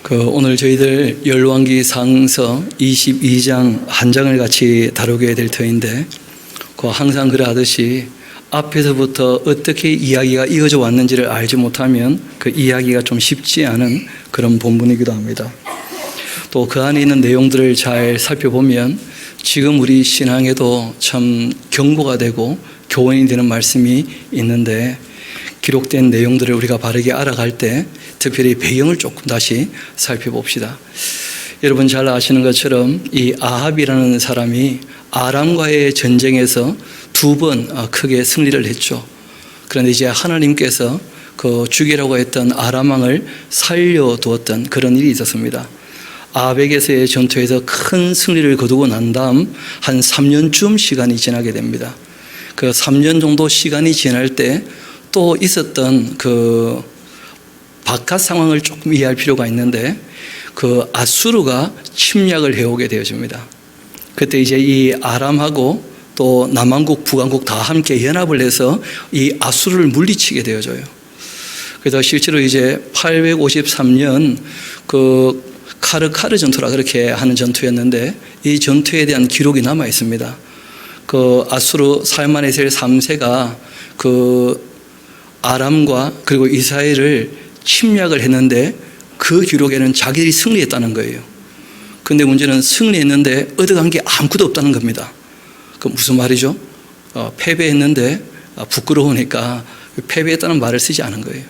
오늘 저희들 열왕기 상서 22장 한 장을 같이 다루게 될 터인데, 항상 그러하듯이 앞에서부터 어떻게 이야기가 이어져 왔는지를 알지 못하면 그 이야기가 좀 쉽지 않은 그런 본문이기도 합니다. 또 그 안에 있는 내용들을 잘 살펴보면 지금 우리 신앙에도 참 경고가 되고 교훈이 되는 말씀이 있는데, 기록된 내용들을 우리가 바르게 알아갈 때 특별히 배경을 조금 다시 살펴봅시다. 여러분 잘 아시는 것처럼 이 아합이라는 사람이 아람과의 전쟁에서 두 번 크게 승리를 했죠. 그런데 이제 하나님께서 그 죽이라고 했던 아람 왕을 살려두었던 그런 일이 있었습니다. 아합에게서의 전투에서 큰 승리를 거두고 난 다음 한 3년쯤 시간이 지나게 됩니다. 그 3년 정도 시간이 지날 때 또 있었던 그 바깥 상황을 조금 이해할 필요가 있는데, 그 아수르가 침략을 해오게 되어집니다. 그때 이제 이 아람하고 또 남왕국, 북왕국 다 함께 연합을 해서 이 아수르를 물리치게 되어져요. 그래서 실제로 이제 853년 그 카르카르 전투라 그렇게 하는 전투였는데, 이 전투에 대한 기록이 남아 있습니다. 그 아수르 살마네셀 3세가 그 아람과 그리고 이스라엘을 침략을 했는데 그 기록에는 자기들이 승리했다는 거예요. 그런데 문제는 승리했는데 얻어간 게 아무것도 없다는 겁니다. 그 무슨 말이죠? 패배했는데 부끄러우니까 패배했다는 말을 쓰지 않은 거예요.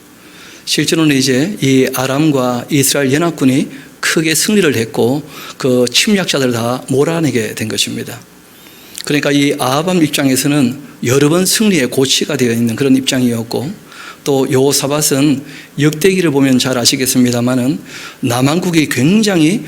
실제로는 이제 이 아람과 이스라엘 연합군이 크게 승리를 했고 그 침략자들을 다 몰아내게 된 것입니다. 그러니까 이 아합 입장에서는 여러 번 승리의 고치가 되어 있는 그런 입장이었고, 또 여호사밧은 역대기를 보면 잘 아시겠습니다마는 남왕국이 굉장히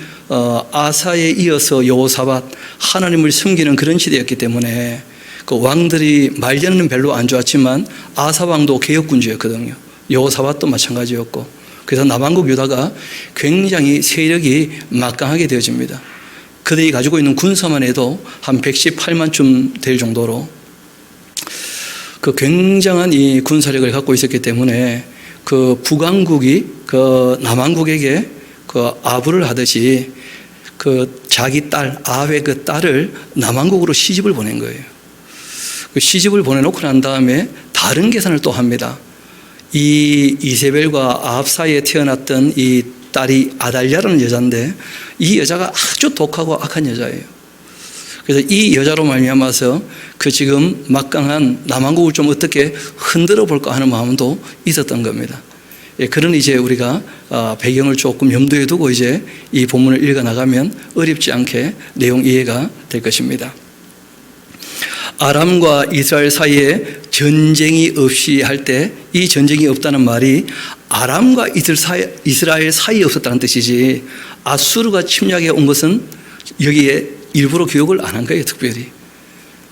아사에 이어서 여호사밧 하나님을 섬기는 그런 시대였기 때문에 그 왕들이 말년은 별로 안 좋았지만 아사 왕도 개혁군주였거든요. 여호사밧도 마찬가지였고, 그래서 남왕국 유다가 굉장히 세력이 막강하게 되어집니다. 그들이 가지고 있는 군사만 해도 한 118만쯤 될 정도로 그 굉장한 이 군사력을 갖고 있었기 때문에 그 북왕국이 그 남왕국에게 그 아부를 하듯이 그 자기 딸 아합의 그 딸을 남왕국으로 시집을 보낸 거예요. 그 시집을 보내놓고 난 다음에 다른 계산을 또 합니다. 이 이세벨과 아합 사이에 태어났던 이 딸이 아달랴라는 여자인데, 이 여자가 아주 독하고 악한 여자예요. 그래서 이 여자로 말미암아서 그 지금 막강한 남왕국을 좀 어떻게 흔들어 볼까 하는 마음도 있었던 겁니다. 그런 이제 우리가 배경을 조금 염두에 두고 이제 이 본문을 읽어 나가면 어렵지 않게 내용 이해가 될 것입니다. 아람과 이스라엘 사이에 전쟁이 없이 할 때, 이 전쟁이 없다는 말이 아람과 이스라엘 사이에 없었다는 뜻이지, 아수르가 침략해 온 것은 여기에 일부러 기록을 안 한 거예요. 특별히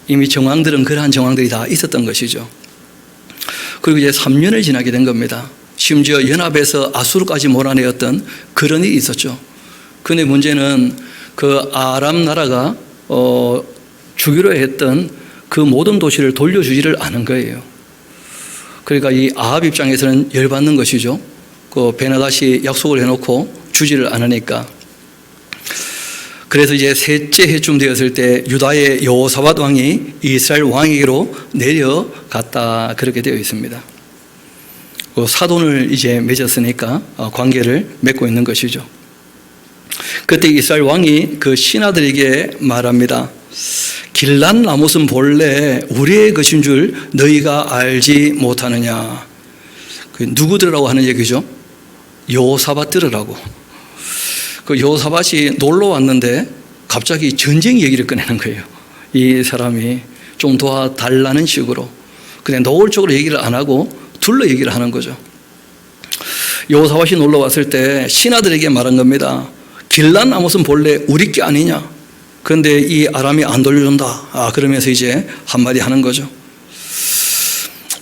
이미 정황들은 그러한 정황들이 다 있었던 것이죠. 그리고 이제 3년을 지나게 된 겁니다. 심지어 연합에서 아수르까지 몰아내었던 그런 일이 있었죠. 그런데 문제는 그 아람 나라가 주기로 했던 그 모든 도시를 돌려주지를 않은 거예요. 그러니까 이 아합 입장에서는 열받는 것이죠. 그 베나다시 약속을 해놓고 주지를 않으니까. 그래서 이제 셋째 해쯤 되었을 때 유다의 여호사밧 왕이 이스라엘 왕에게로 내려갔다, 그렇게 되어 있습니다. 그 사돈을 이제 맺었으니까 관계를 맺고 있는 것이죠. 그때 이스라엘 왕이 그 신하들에게 말합니다. 길란 라못은 본래 우리의 것인 줄 너희가 알지 못하느냐. 누구 들으라고 하는 얘기죠? 여호사밧 들으라고. 그 여호사밧이 놀러 왔는데 갑자기 전쟁 얘기를 꺼내는 거예요. 이 사람이 좀 도와달라는 식으로. 근데 노골적으로 얘기를 안 하고 둘러 얘기를 하는 거죠. 여호사밧이 놀러 왔을 때 신하들에게 말한 겁니다. 길란 라못은 본래 우리 게 아니냐. 그런데 이 아람이 안 돌려준다. 그러면서 이제 한마디 하는 거죠.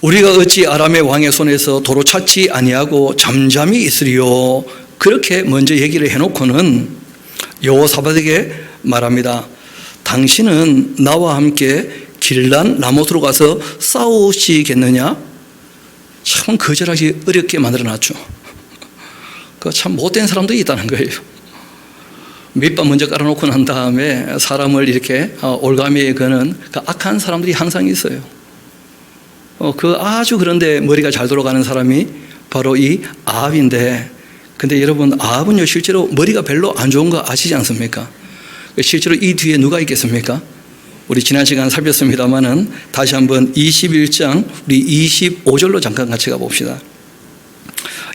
우리가 어찌 아람의 왕의 손에서 도로 찾지 아니하고 잠잠히 있으리요. 그렇게 먼저 얘기를 해놓고는 여호사밧에게 말합니다. 당신은 나와 함께 길란 라못으로 가서 싸우시겠느냐? 참 거절하기 어렵게 만들어놨죠. 그 참 못된 사람도 있다는 거예요. 밑밥 먼저 깔아놓고 난 다음에 사람을 이렇게 올가미에 거는 그 악한 사람들이 항상 있어요. 그 아주 그런데 머리가 잘 돌아가는 사람이 바로 이 아합인데, 근데 여러분, 아합은요 실제로 머리가 별로 안 좋은 거 아시지 않습니까? 실제로 이 뒤에 누가 있겠습니까? 우리 지난 시간 살폈습니다마는 다시 한번 21장 우리 25절로 잠깐 같이 가봅시다.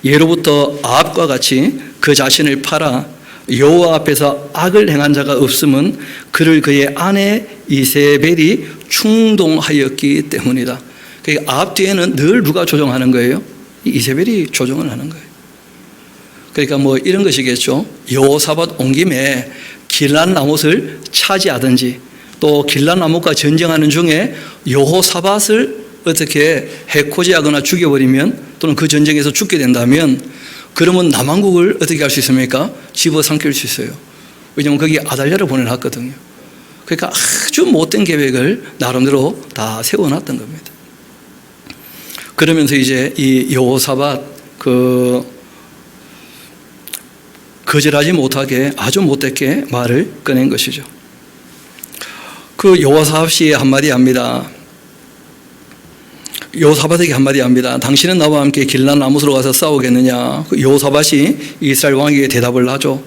예로부터 아합과 같이 그 자신을 팔아 여호와 앞에서 악을 행한 자가 없음은 그를 그의 아내 이세벨이 충동하였기 때문이다. 그러니까 아합 뒤에는 늘 누가 조종하는 거예요? 이세벨이 조종을 하는 거예요. 그러니까 뭐 이런 것이겠죠. 여호사밧 온 김에 길란 라못을 차지하든지, 또 길란 라못과 전쟁하는 중에 여호사밧을 어떻게 해코지하거나 죽여버리면, 또는 그 전쟁에서 죽게 된다면, 그러면 남왕국을 어떻게 할 수 있습니까? 집어삼킬 수 있어요. 왜냐하면 거기 아달랴를 보내놨거든요. 그러니까 아주 못된 계획을 나름대로 다 세워놨던 겁니다. 그러면서 이제 이 여호사밧 거절하지 못하게 아주 못되게 말을 꺼낸 것이죠. 그 여호사밧이 한마디 합니다. 여호사밧에게 한마디 합니다. 당신은 나와 함께 길란 라못으로 가서 싸우겠느냐? 그 여호사밧이 이스라엘 왕에게 대답을 하죠.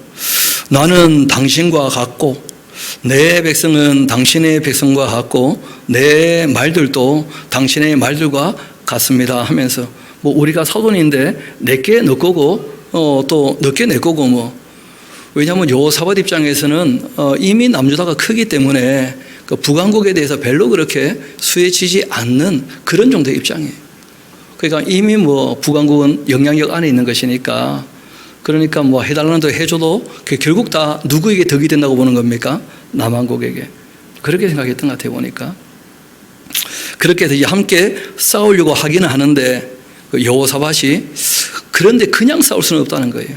나는 당신과 같고 내 백성은 당신의 백성과 같고 내 말들도 당신의 말들과 같습니다 하면서, 뭐 우리가 사돈인데 내게 너 거고 또 너게 내 거고, 뭐 왜냐하면 여호사밧 입장에서는 이미 남유다가 크기 때문에 그 북왕국에 대해서 별로 그렇게 수혜치지 않는 그런 정도의 입장이에요. 그러니까 이미 뭐 북왕국은 영향력 안에 있는 것이니까, 그러니까 뭐 해달라는 데 해줘도 결국 다 누구에게 덕이 된다고 보는 겁니까? 남왕국에게. 그렇게 생각했던 것 같아요, 보니까. 그렇게 해서 이제 함께 싸우려고 하기는 하는데, 그 여호사밧이 그런데 그냥 싸울 수는 없다는 거예요.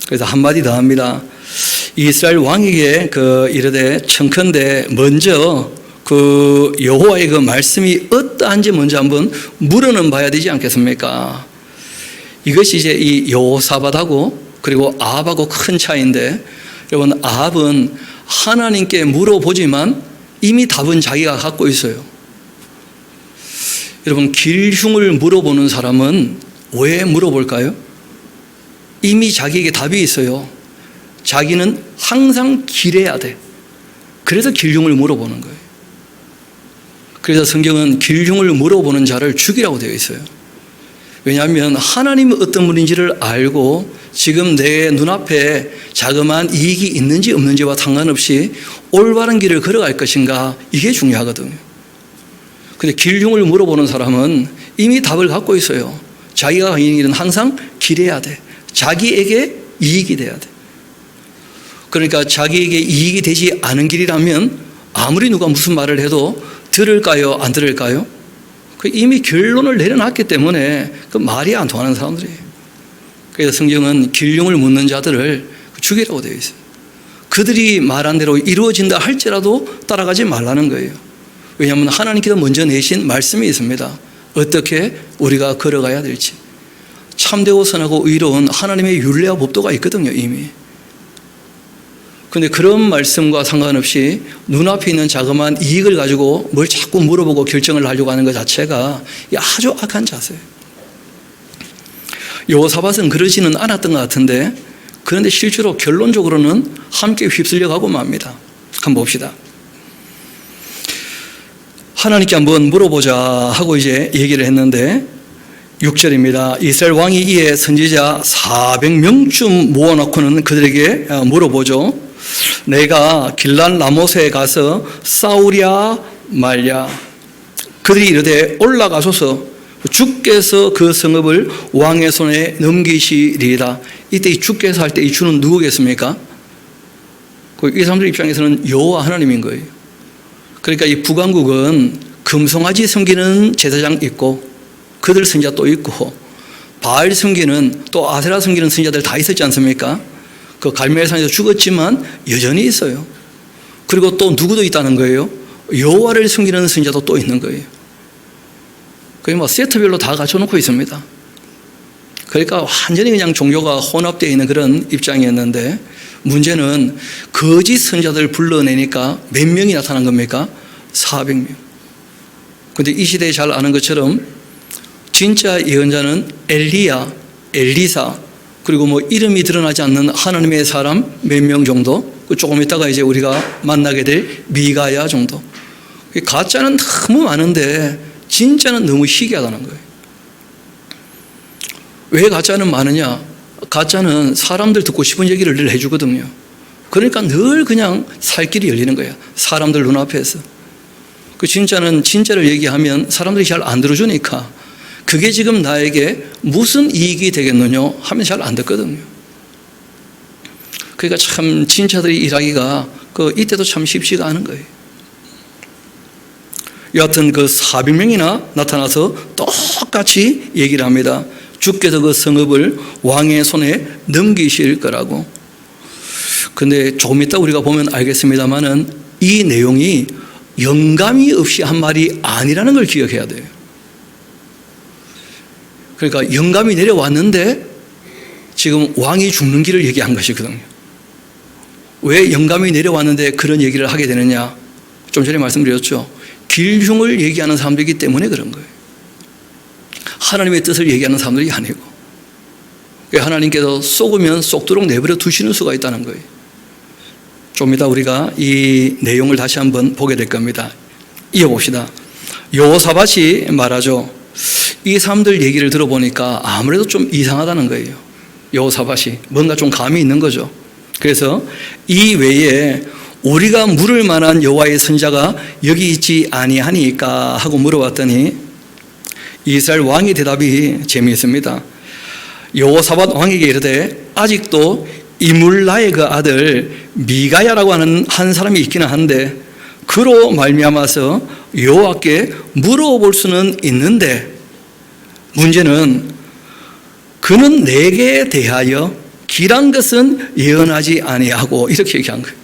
그래서 한마디 더 합니다. 이스라엘 왕에게 이르되 청컨대 먼저 그 여호와의 그 말씀이 어떠한지 먼저 한번 물어는 봐야 되지 않겠습니까? 이것이 이제 이 여호사밧하고 그리고 아합하고 큰 차이인데, 여러분, 아합은 하나님께 물어보지만 이미 답은 자기가 갖고 있어요. 여러분, 길흉을 물어보는 사람은 왜 물어볼까요? 이미 자기에게 답이 있어요. 자기는 항상 길해야 돼. 그래서 길흉을 물어보는 거예요. 그래서 성경은 길흉을 물어보는 자를 죽이라고 되어 있어요. 왜냐하면 하나님이 어떤 분인지를 알고 지금 내 눈앞에 자그마한 이익이 있는지 없는지와 상관없이 올바른 길을 걸어갈 것인가, 이게 중요하거든요. 근데 길흉을 물어보는 사람은 이미 답을 갖고 있어요. 자기가 가는 길은 항상 길해야 돼. 자기에게 이익이 돼야 돼. 그러니까 자기에게 이익이 되지 않은 길이라면 아무리 누가 무슨 말을 해도 들을까요? 안 들을까요? 이미 결론을 내려놨기 때문에 그 말이 안 통하는 사람들이에요. 그래서 성경은 길흉을 묻는 자들을 죽이라고 되어 있어요. 그들이 말한 대로 이루어진다 할지라도 따라가지 말라는 거예요. 왜냐하면 하나님께서 먼저 내신 말씀이 있습니다. 어떻게 우리가 걸어가야 될지. 참되고 선하고 의로운 하나님의 율례와 법도가 있거든요, 이미. 그런데 그런 말씀과 상관없이 눈앞에 있는 자그마한 이익을 가지고 뭘 자꾸 물어보고 결정을 하려고 하는 것 자체가 아주 악한 자세예요. 여호사밧은 그러지는 않았던 것 같은데, 그런데 실제로 결론적으로는 함께 휩쓸려 가고 맙니다. 한번 봅시다. 하나님께 한번 물어보자 하고 이제 얘기를 했는데 6절입니다. 이스라엘 왕이 이에 선지자 400명쯤 모아놓고는 그들에게 물어보죠. 내가 길란 라못에 가서 싸우랴 말랴. 그들이 이르되 올라가소서 주께서 그 성읍을 왕의 손에 넘기시리이다. 이때 이 주께서 할 때 이 주는 누구겠습니까? 이 사람들 입장에서는 여호와 하나님인 거예요. 그러니까 이 북왕국은 금송아지 섬기는 제사장 있고 그들 선지자 또 있고 바알 섬기는 또 아세라 섬기는 선지자들 다 있었지 않습니까? 그 갈멜산에서 죽었지만 여전히 있어요. 그리고 또 누구도 있다는 거예요. 여호와를 섬기는 선지자도 또 있는 거예요. 거의 뭐 세트별로 다 갖춰놓고 있습니다. 그러니까 완전히 그냥 종교가 혼합되어 있는 그런 입장이었는데, 문제는 거짓 선자들을 불러내니까 몇 명이 나타난 겁니까? 400명. 근데 이 시대에 잘 아는 것처럼 진짜 예언자는 엘리야, 엘리사, 그리고 뭐 이름이 드러나지 않는 하나님의 사람 몇 명 정도, 조금 있다가 이제 우리가 만나게 될 미가야 정도. 가짜는 너무 많은데 진짜는 너무 희귀하다는 거예요. 왜 가짜는 많으냐? 가짜는 사람들 듣고 싶은 얘기를 늘 해주거든요. 그러니까 늘 그냥 살 길이 열리는 거야. 사람들 눈앞에서. 그 진짜는 진짜를 얘기하면 사람들이 잘 안 들어주니까 그게 지금 나에게 무슨 이익이 되겠느냐 하면 잘 안 듣거든요. 그러니까 참 진짜들이 일하기가 이때도 참 쉽지가 않은 거예요. 여하튼 그 400명이나 나타나서 똑같이 얘기를 합니다. 주께서 그 성읍을 왕의 손에 넘기실 거라고. 근데 조금 이따 우리가 보면 알겠습니다만은 이 내용이 영감이 없이 한 말이 아니라는 걸 기억해야 돼요. 그러니까 영감이 내려왔는데 지금 왕이 죽는 길을 얘기한 것이거든요. 왜 영감이 내려왔는데 그런 얘기를 하게 되느냐? 좀 전에 말씀드렸죠. 길흉을 얘기하는 사람들이기 때문에 그런 거예요. 하나님의 뜻을 얘기하는 사람들이 아니고, 하나님께서 쏘으면 쏙도록 내버려 두시는 수가 있다는 거예요. 좀 이따 우리가 이 내용을 다시 한번 보게 될 겁니다. 이어봅시다. 여호사밧이 말하죠. 이 사람들 얘기를 들어보니까 아무래도 좀 이상하다는 거예요. 여호사밧이 뭔가 좀 감이 있는 거죠. 그래서 이 외에 우리가 물을 만한 여호와의 선자가 여기 있지 아니하니까 하고 물어봤더니 이스라엘 왕의 대답이 재미있습니다. 여호사밧 왕에게 이르되 아직도 이물라의 그 아들 미가야라고 하는 한 사람이 있기는 한데 그로 말미암아서 여호와께 물어볼 수는 있는데 문제는 그는 내게 대하여 길한 것은 예언하지 아니하고 이렇게 얘기한 거예요.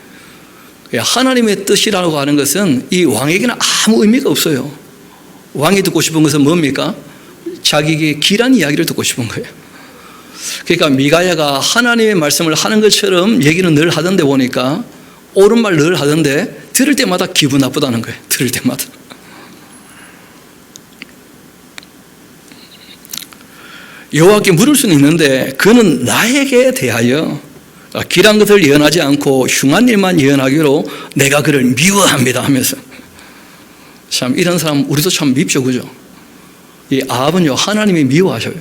하나님의 뜻이라고 하는 것은 이 왕에게는 아무 의미가 없어요. 왕이 듣고 싶은 것은 뭡니까? 자기에게 길한 이야기를 듣고 싶은 거예요. 그러니까 미가야가 하나님의 말씀을 하는 것처럼 얘기는 늘 하던데 보니까 옳은 말 늘 하던데 들을 때마다 기분 나쁘다는 거예요. 들을 때마다. 여호와께 물을 수는 있는데 그는 나에게 대하여 길한 것을 예언하지 않고 흉한 일만 예언하기로 내가 그를 미워합니다 하면서, 참 이런 사람 우리도 참 밉죠, 그죠? 이 아합은요 하나님이 미워하셔요.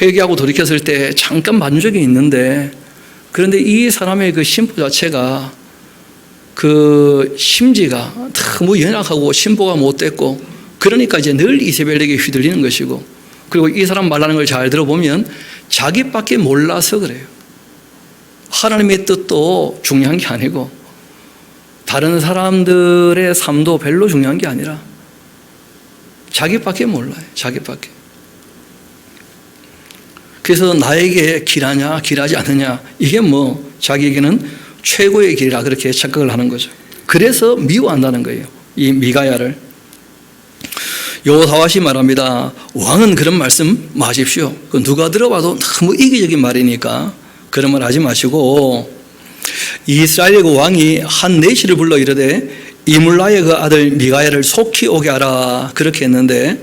회개하고 돌이켰을 때 잠깐 봐준 적이 있는데, 그런데 이 사람의 그 심보 자체가 그 심지가 너무 연약하고 심보가 못됐고, 그러니까 이제 늘 이세벨에게 휘둘리는 것이고, 그리고 이 사람 말하는 걸 잘 들어보면 자기밖에 몰라서 그래요. 하나님의 뜻도 중요한 게 아니고 다른 사람들의 삶도 별로 중요한 게 아니라 자기밖에 몰라요. 자기밖에. 그래서 나에게 길하냐 길하지 않느냐 이게 뭐 자기에게는 최고의 길이라 그렇게 착각을 하는 거죠. 그래서 미워한다는 거예요. 이 미가야를. 여호사밧이 말합니다. 왕은 그런 말씀 마십시오. 누가 들어봐도 너무 이기적인 말이니까 그런 말 하지 마시고, 이스라엘의 그 왕이 한 내시를 불러 이르되 이물라의 그 아들 미가야를 속히 오게 하라 그렇게 했는데,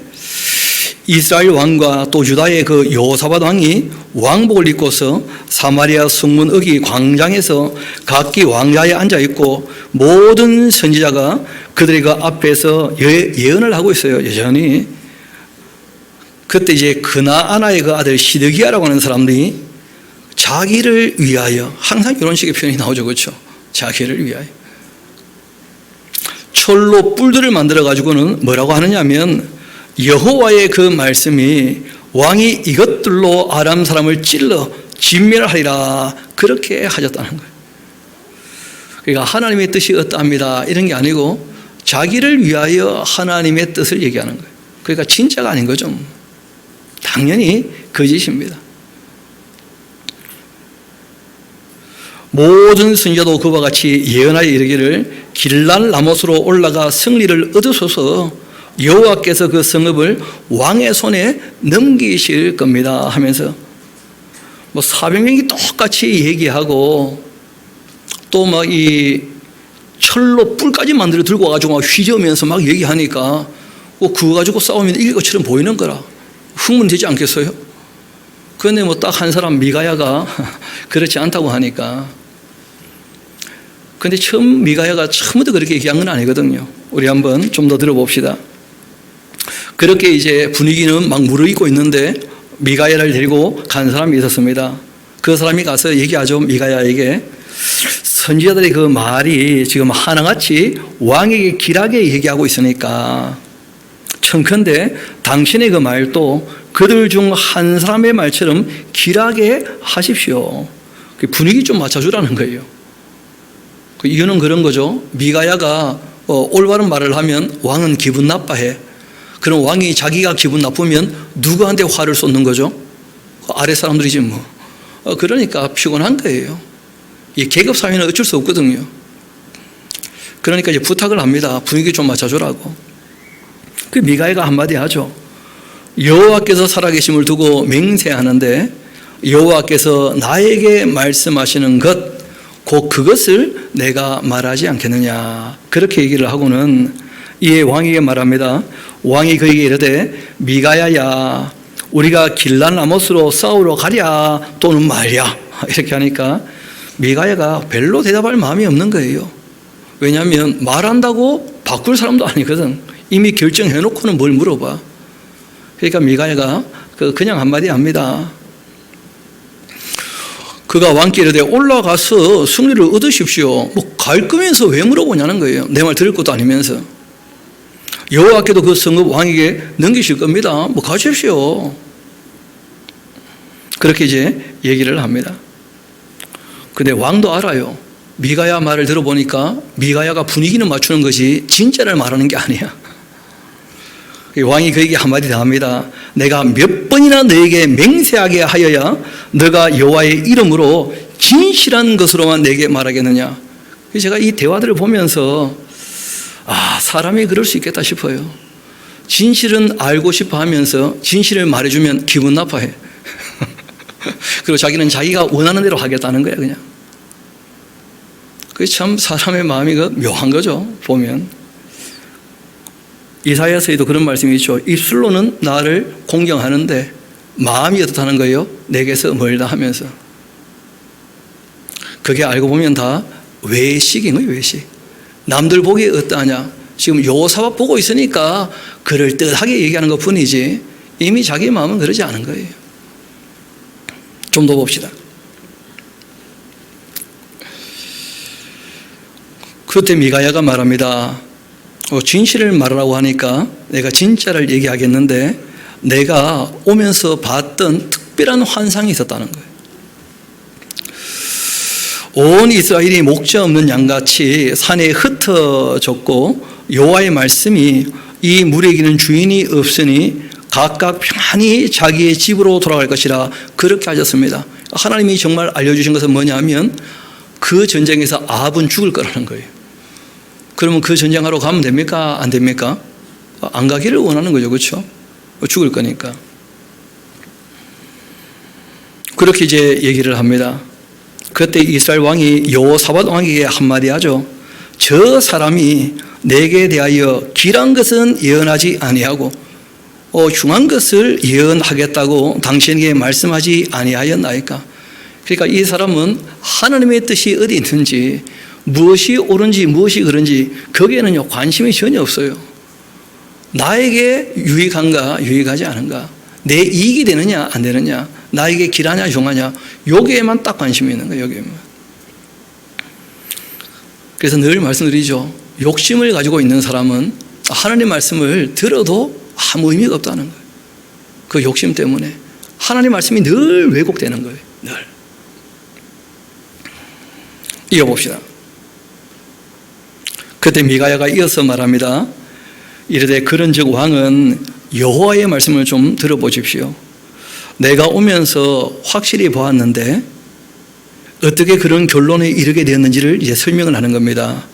이스라엘 왕과 또 유다의 그 여호사밧 왕이 왕복을 입고서 사마리아 성문 어기 광장에서 각기 왕좌에 앉아 있고 모든 선지자가 그들의 그 앞에서 예언을 하고 있어요. 여전히. 그때 이제 그나아나의 그 아들 시드기야라고 하는 사람들이 자기를 위하여, 항상 이런 식의 표현이 나오죠, 그렇죠? 자기를 위하여 철로 뿔들을 만들어 가지고는 뭐라고 하느냐면 여호와의 그 말씀이 왕이 이것들로 아람 사람을 찔러 진멸하리라 그렇게 하셨다는 거예요. 그러니까 하나님의 뜻이 어떠합니다 이런 게 아니고 자기를 위하여 하나님의 뜻을 얘기하는 거예요. 그러니까 진짜가 아닌 거죠. 당연히 거짓입니다. 모든 선지자도 그와 같이 예언하여 이르기를 길랄 라못으로 올라가 승리를 얻으소서 여호와께서 그 성읍을 왕의 손에 넘기실 겁니다 하면서 400명이 똑같이 얘기하고 또 막 이 철로 뿔까지 만들어 들고 와가지고 막 휘저으면서 막 얘기하니까 그거 가지고 싸우면 이길 것처럼 보이는 거라. 흥분되지 않겠어요? 그런데 딱 한 사람 미가야가 그렇지 않다고 하니까. 그런데 미가야가 처음부터 그렇게 얘기한 건 아니거든요. 우리 한번 좀 더 들어봅시다. 그렇게 이제 분위기는 막 무르익고 있는데 미가야를 데리고 간 사람이 있었습니다. 그 사람이 가서 얘기하죠. 미가야에게 선지자들의 그 말이 지금 하나같이 왕에게 길하게 얘기하고 있으니까 청컨대 당신의 그 말도 그들 중 한 사람의 말처럼 길하게 하십시오. 분위기 좀 맞춰주라는 거예요. 그 이유는 그런 거죠. 미가야가 올바른 말을 하면 왕은 기분 나빠해. 그럼 왕이 자기가 기분 나쁘면 누구한테 화를 쏟는 거죠? 아래 사람들이지 뭐. 그러니까 피곤한 거예요. 이 계급 사회는 어쩔 수 없거든요. 그러니까 이제 부탁을 합니다. 분위기 좀 맞춰주라고. 그 미가야가 한마디 하죠. 여호와께서 살아계심을 두고 맹세하는데 여호와께서 나에게 말씀하시는 것 곧 그것을 내가 말하지 않겠느냐. 그렇게 얘기를 하고는 이에 왕에게 말합니다. 왕이 그에게 이르되 미가야야 우리가 길란라못으로 싸우러 가랴 또는 말랴. 이렇게 하니까 미가야가 별로 대답할 마음이 없는 거예요. 왜냐하면 말한다고 바꿀 사람도 아니거든. 이미 결정해놓고는 뭘 물어봐. 그러니까 미가야가 그냥 한마디 합니다. 그가 왕께 이르되 올라가서 승리를 얻으십시오. 갈 거면서 왜 물어보냐는 거예요. 내 말 들을 것도 아니면서. 여호와께도 그 성읍 왕에게 넘기실 겁니다. 가십시오. 그렇게 이제 얘기를 합니다. 근데 왕도 알아요. 미가야 말을 들어보니까 미가야가 분위기는 맞추는 것이 진짜를 말하는 게 아니야. 왕이 그에게 한마디 더 합니다. 내가 몇 번이나 너에게 맹세하게 하여야 너가 여호와의 이름으로 진실한 것으로만 내게 말하겠느냐. 제가 이 대화들을 보면서 사람이 그럴 수 있겠다 싶어요. 진실은 알고 싶어 하면서 진실을 말해주면 기분 나빠해. 그리고 자기는 자기가 원하는 대로 하겠다는 거야 그냥. 그게 참 사람의 마음이 묘한 거죠 보면. 이사야서에도 그런 말씀이 있죠. 입술로는 나를 공경하는데 마음이 어떻다는 거예요? 내게서 멀다 하면서. 그게 알고 보면 다 외식인 거예요. 외식. 남들 보기에 어떠하냐. 지금 여호사밧 보고 있으니까 그럴듯하게 얘기하는 것뿐이지 이미 자기 마음은 그러지 않은 거예요. 좀 더 봅시다. 그때 미가야가 말합니다. 진실을 말하라고 하니까 내가 진짜를 얘기하겠는데 내가 오면서 봤던 특별한 환상이 있었다는 거예요. 온 이스라엘이 목자 없는 양같이 산에 흩어졌고 여호와의 말씀이 이 물에게는 주인이 없으니 각각 평안히 자기의 집으로 돌아갈 것이라 그렇게 하셨습니다. 하나님이 정말 알려주신 것은 뭐냐면 그 전쟁에서 아합은 죽을 거라는 거예요. 그러면 그 전쟁하러 가면 됩니까? 안 됩니까? 안 가기를 원하는 거죠. 그렇죠? 죽을 거니까. 그렇게 이제 얘기를 합니다. 그때 이스라엘 왕이 여호사밧 왕에게 한마디 하죠. 저 사람이 내게 대하여 길한 것은 예언하지 아니하고 흉한 것을 예언하겠다고 당신에게 말씀하지 아니하였나이까. 그러니까 이 사람은 하나님의 뜻이 어디 있는지 무엇이 옳은지 무엇이 그른지 거기에는 관심이 전혀 없어요. 나에게 유익한가 유익하지 않은가, 내 이익이 되느냐 안 되느냐, 나에게 길하냐 흉하냐, 여기에만 딱 관심이 있는 거예요. 여기에만. 그래서 늘 말씀드리죠. 욕심을 가지고 있는 사람은 하나님 말씀을 들어도 아무 의미가 없다는 거예요. 그 욕심 때문에 하나님 말씀이 늘 왜곡되는 거예요. 늘. 이어봅시다. 그때 미가야가 이어서 말합니다. 이르되 그런즉 왕은 여호와의 말씀을 좀 들어보십시오. 내가 오면서 확실히 보았는데 어떻게 그런 결론에 이르게 되었는지를 이제 설명을 하는 겁니다.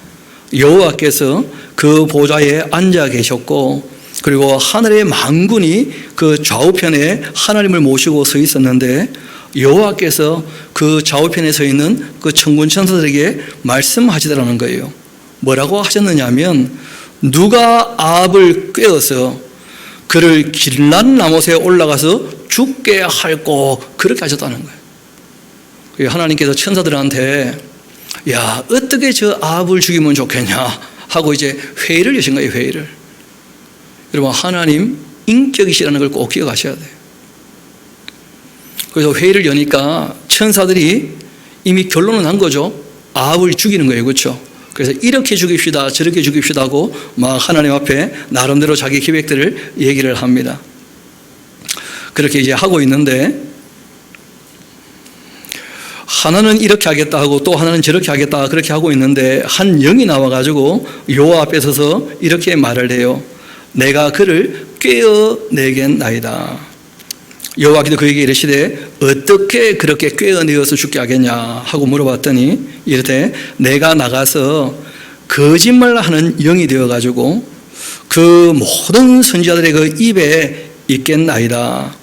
여호와께서 그 보좌에 앉아 계셨고 그리고 하늘의 만군이 그 좌우편에 하나님을 모시고 서 있었는데 여호와께서 그 좌우편에 서 있는 그 천군 천사들에게 말씀하시더라는 거예요. 뭐라고 하셨느냐면 누가 아합을 꾀어서 그를 길란 나못에 올라가서 죽게 할꼬 그렇게 하셨다는 거예요. 하나님께서 천사들한테 야 어떻게 저 아합을 죽이면 좋겠냐 하고 이제 회의를 여신 거예요. 회의를. 여러분 하나님 인격이시라는 걸 꼭 기억하셔야 돼요. 그래서 회의를 여니까 천사들이 이미 결론은 난 거죠. 아합을 죽이는 거예요. 그렇죠? 그래서 이렇게 죽입시다 저렇게 죽입시다 하고 막 하나님 앞에 나름대로 자기 계획들을 얘기를 합니다. 그렇게 이제 하고 있는데 하나는 이렇게 하겠다 하고 또 하나는 저렇게 하겠다 그렇게 하고 있는데 한 영이 나와가지고 여호와 앞에 서서 이렇게 말을 해요. 내가 그를 꾀어내겠나이다. 여호와께서 그에게 이르시되 어떻게 그렇게 꾀어내어서 죽게 하겠냐 하고 물어봤더니 이르되 내가 나가서 거짓말하는 영이 되어가지고 그 모든 선지자들의 그 입에 있겠나이다.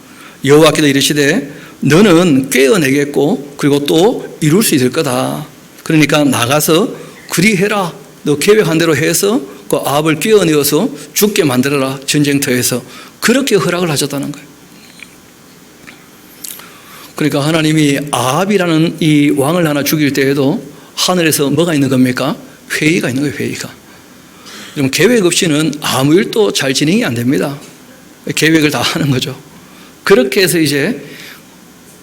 여호와께서 이르시되 너는 꾀어내겠고 그리고 또 이룰 수 있을 거다. 그러니까 나가서 그리해라. 너 계획한 대로 해서 그 아합을 꾀어내어서 죽게 만들어라. 전쟁터에서. 그렇게 허락을 하셨다는 거예요. 그러니까 하나님이 아합이라는 이 왕을 하나 죽일 때에도 하늘에서 뭐가 있는 겁니까? 회의가 있는 거예요. 회의가. 그럼 계획 없이는 아무 일도 잘 진행이 안 됩니다. 계획을 다 하는 거죠. 그렇게 해서 이제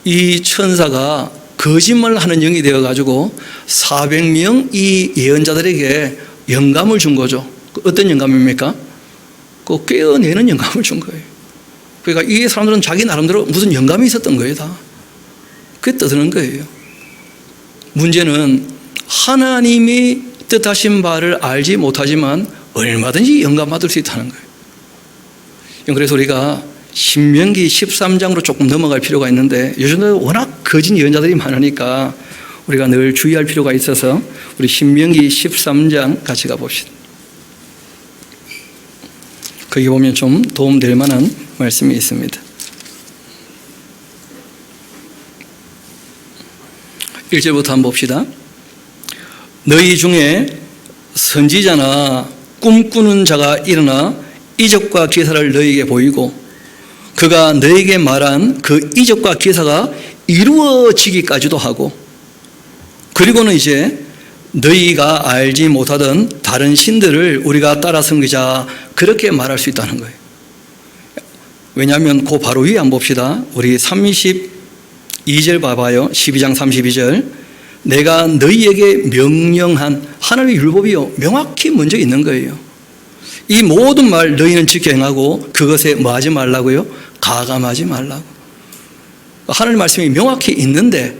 이 천사가 거짓말하는 영이 되어가지고 400명 이 예언자들에게 영감을 준 거죠. 어떤 영감입니까? 그 꾀어내는 영감을 준 거예요. 그러니까 이 사람들은 자기 나름대로 무슨 영감이 있었던 거예요. 다. 그게 떠드는 거예요. 문제는 하나님이 뜻하신 바를 알지 못하지만 얼마든지 영감 받을 수 있다는 거예요. 그래서 우리가 신명기 13장으로 조금 넘어갈 필요가 있는데 요즘에 워낙 거짓 예언자들이 많으니까 우리가 늘 주의할 필요가 있어서 우리 신명기 13장 같이 가봅시다. 거기 보면 좀 도움될 만한 말씀이 있습니다. 1절부터 한번 봅시다. 너희 중에 선지자나 꿈꾸는 자가 일어나 이적과 기사를 너희에게 보이고 그가 너희에게 말한 그 이적과 기사가 이루어지기까지도 하고 그리고는 이제 너희가 알지 못하던 다른 신들을 우리가 따라 섬기자 그렇게 말할 수 있다는 거예요. 왜냐하면 그 바로 위에 한번 봅시다. 우리 32절 봐봐요. 12장 32절. 내가 너희에게 명령한 하나님의 율법이요 명확히 먼저 있는 거예요. 이 모든 말 너희는 지켜 행하고 그것에 뭐 하지 말라고요? 가감하지 말라고. 하나님 말씀이 명확히 있는데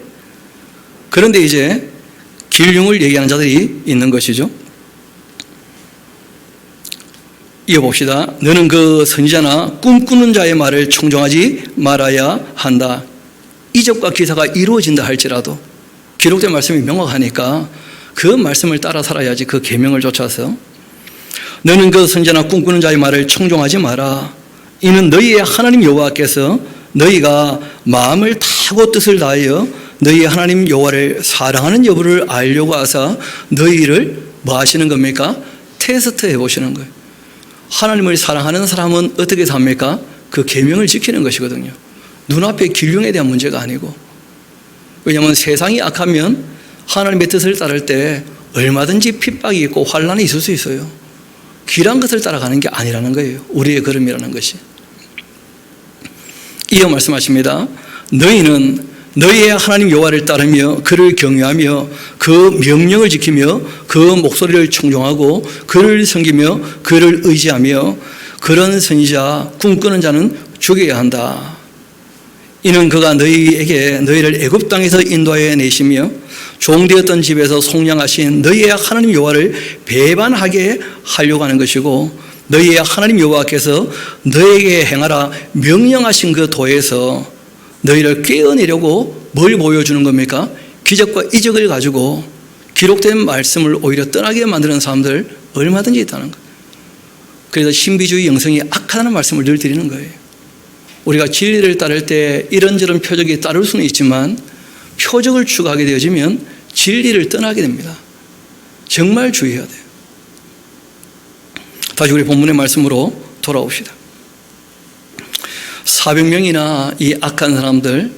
그런데 이제 길흉을 얘기하는 자들이 있는 것이죠. 이어봅시다. 너는 그 선지자나 꿈꾸는 자의 말을 청종하지 말아야 한다. 이적과 기사가 이루어진다 할지라도 기록된 말씀이 명확하니까 그 말씀을 따라 살아야지. 그 계명을 쫓아서 너는 그 선지자나 꿈꾸는 자의 말을 청종하지 마라. 이는 너희의 하나님 여호와께서 너희가 마음을 다하고 뜻을 다하여 너희 하나님 여호와를 사랑하는 여부를 알려고 하사 너희를 뭐 하시는 겁니까? 테스트 해보시는 거예요. 하나님을 사랑하는 사람은 어떻게 삽니까? 그 계명을 지키는 것이거든요. 눈앞에 길흉에 대한 문제가 아니고. 왜냐하면 세상이 악하면 하나님의 뜻을 따를 때 얼마든지 핍박이 있고 환난이 있을 수 있어요. 길한 것을 따라가는 게 아니라는 거예요. 우리의 걸음이라는 것이. 이어 말씀하십니다. 너희는 너희의 하나님 여호와를 따르며 그를 경외하며 그 명령을 지키며 그 목소리를 청종하고 그를 섬기며 그를 의지하며 그런 선지자 꿈꾸는 자는 죽여야 한다. 이는 그가 너희에게 너희를 애굽 땅에서 인도하여 내시며 종되었던 집에서 속량하신 너희의 하나님 여호와를 배반하게 하려고 하는 것이고 너희의 하나님 여호와께서 너희에게 행하라 명령하신 그 도에서 너희를 꿰어내려고 뭘 보여주는 겁니까? 기적과 이적을 가지고 기록된 말씀을 오히려 떠나게 만드는 사람들 얼마든지 있다는 거예요. 그래서 신비주의 영성이 악하다는 말씀을 늘 드리는 거예요. 우리가 진리를 따를 때 이런저런 표적이 따를 수는 있지만 표적을 추구하게 되어지면 진리를 떠나게 됩니다. 정말 주의해야 돼요. 다시 우리 본문의 말씀으로 돌아옵시다. 400명이나 이 악한 사람들,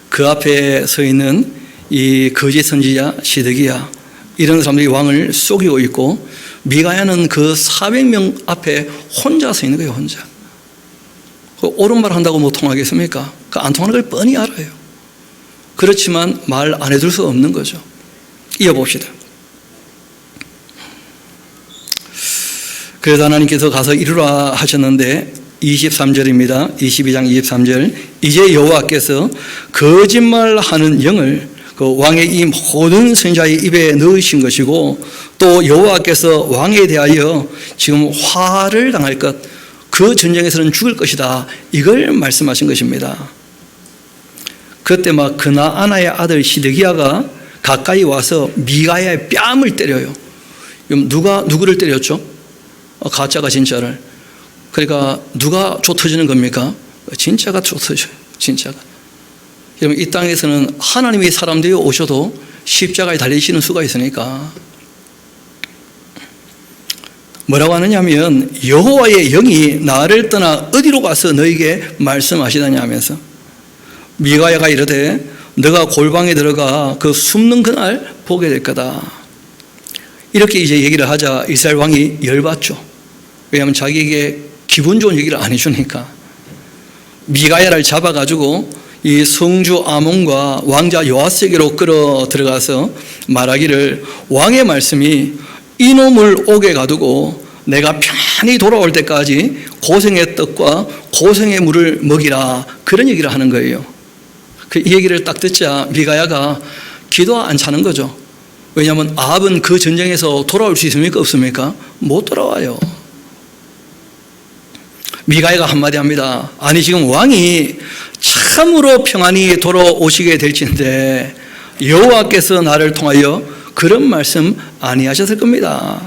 그 앞에 서 있는 이 거짓 선지자 시드기야, 이런 사람들이 왕을 속이고 있고, 미가야는 그 400명 앞에 혼자 서 있는 거예요. 혼자. 옳은 말 한다고 뭐 통하겠습니까? 안 통하는 걸 뻔히 알아요. 그렇지만 말 안 해둘 수 없는 거죠. 이어봅시다. 그래서 하나님께서 가서 이루라 하셨는데 23절입니다. 22장 23절. 이제 여호와께서 거짓말하는 영을 그 왕의 이 모든 선지자의 입에 넣으신 것이고, 또 여호와께서 왕에 대하여 지금 화를 당할 것, 그 전쟁에서는 죽을 것이다, 이걸 말씀하신 것입니다. 그때 막 그나아나의 아들 시드기야가 가까이 와서 미가야의 뺨을 때려요. 그럼 누구를 때렸죠? 가짜가 진짜를. 그러니까 누가 쫓아지는 겁니까? 진짜가 쫓아져요. 진짜가. 여러분, 이 땅에서는 하나님이 사람 되어 오셔도 십자가에 달리시는 수가 있으니까 뭐라고 하느냐면, 여호와의 영이 나를 떠나 어디로 가서 너에게 말씀하시다냐 하면서, 미가야가 이르되 너가 골방에 들어가 그 숨는 그날 보게 될 거다. 이렇게 이제 얘기를 하자 이스라엘 왕이 열받죠. 왜냐하면 자기에게 기분 좋은 얘기를 안 해주니까. 미가야를 잡아가지고 이 성주 아몬과 왕자 요아스에게로 끌어 들어가서 말하기를, 왕의 말씀이 이놈을 옥에 가두고 내가 편히 돌아올 때까지 고생의 떡과 고생의 물을 먹이라, 그런 얘기를 하는 거예요. 이 얘기를 딱 듣자 미가야가 기도 안 차는 거죠. 왜냐하면 아합은 그 전쟁에서 돌아올 수 있습니까? 없습니까? 못 돌아와요. 미가야가 한마디 합니다. 아니, 지금 왕이 참으로 평안히 돌아오시게 될진데 여호와께서 나를 통하여 그런 말씀 아니하셨을 겁니다.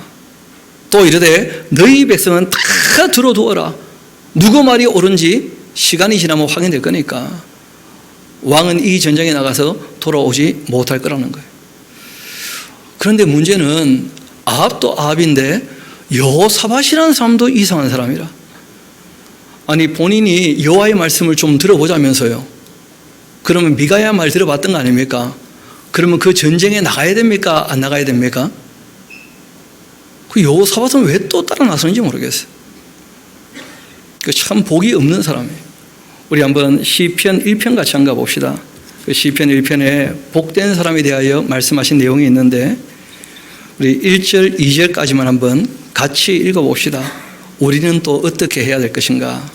또 이르되 너희 백성은 다 들어두어라. 누구 말이 옳은지 시간이 지나면 확인될 거니까. 왕은 이 전쟁에 나가서 돌아오지 못할 거라는 거예요. 그런데 문제는 아합도 아합인데 여호사밧이라는 사람도 이상한 사람이라. 아니, 본인이 여호와의 말씀을 좀 들어보자면서요. 그러면 미가야 말 들어봤던 거 아닙니까? 그러면 그 전쟁에 나가야 됩니까? 안 나가야 됩니까? 그 여호사밧은 왜 또 따라 나서는지 모르겠어요. 참 복이 없는 사람이에요. 우리 한번 시편 1편 같이 한가 봅시다. 그 시편 1편에 복된 사람에 대하여 말씀하신 내용이 있는데, 우리 1절, 2절까지만 한번 같이 읽어봅시다. 우리는 또 어떻게 해야 될 것인가?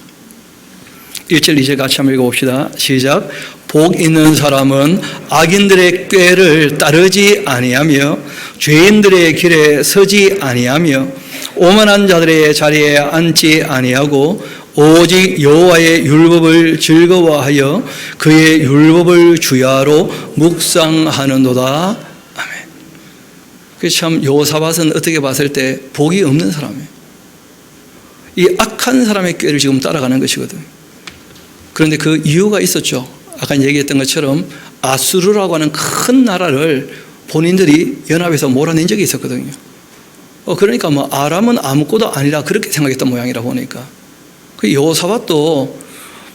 1절, 2절 같이 한번 읽어봅시다. 시작. 복 있는 사람은 악인들의 꾀를 따르지 아니하며 죄인들의 길에 서지 아니하며 오만한 자들의 자리에 앉지 아니하고 오직 여호와의 율법을 즐거워하여 그의 율법을 주야로 묵상하는도다. 아멘. 그래서 참 여호사밧은 어떻게 봤을 때 복이 없는 사람이에요. 이 악한 사람의 꾀를 지금 따라가는 것이거든요. 그런데 그 이유가 있었죠. 아까 얘기했던 것처럼 아수르라고 하는 큰 나라를 본인들이 연합해서 몰아낸 적이 있었거든요. 그러니까 뭐 아람은 아무것도 아니라 그렇게 생각했던 모양이라 보니까. 그 여호사밧도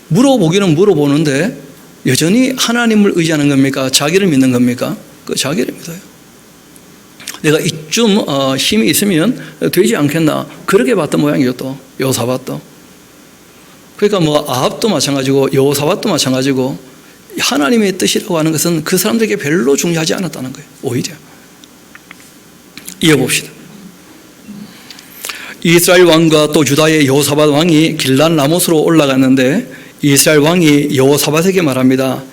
물어보기는 물어보는데 여전히 하나님을 의지하는 겁니까? 자기를 믿는 겁니까? 그 자기를 믿어요. 내가 이쯤 힘이 있으면 되지 않겠나, 그렇게 봤던 모양이죠. 또 여호사밧도. 그러니까 뭐 아합도 마찬가지고 여호사밧도 마찬가지고 하나님의 뜻이라고 하는 것은 그 사람들에게 별로 중요하지 않았다는 거예요. 오히려. 이어봅시다. 이스라엘 왕과 또 유다의 여호사밧 왕이 길란 라못으로 올라갔는데 이스라엘 왕이 여호사밧에게 말합니다.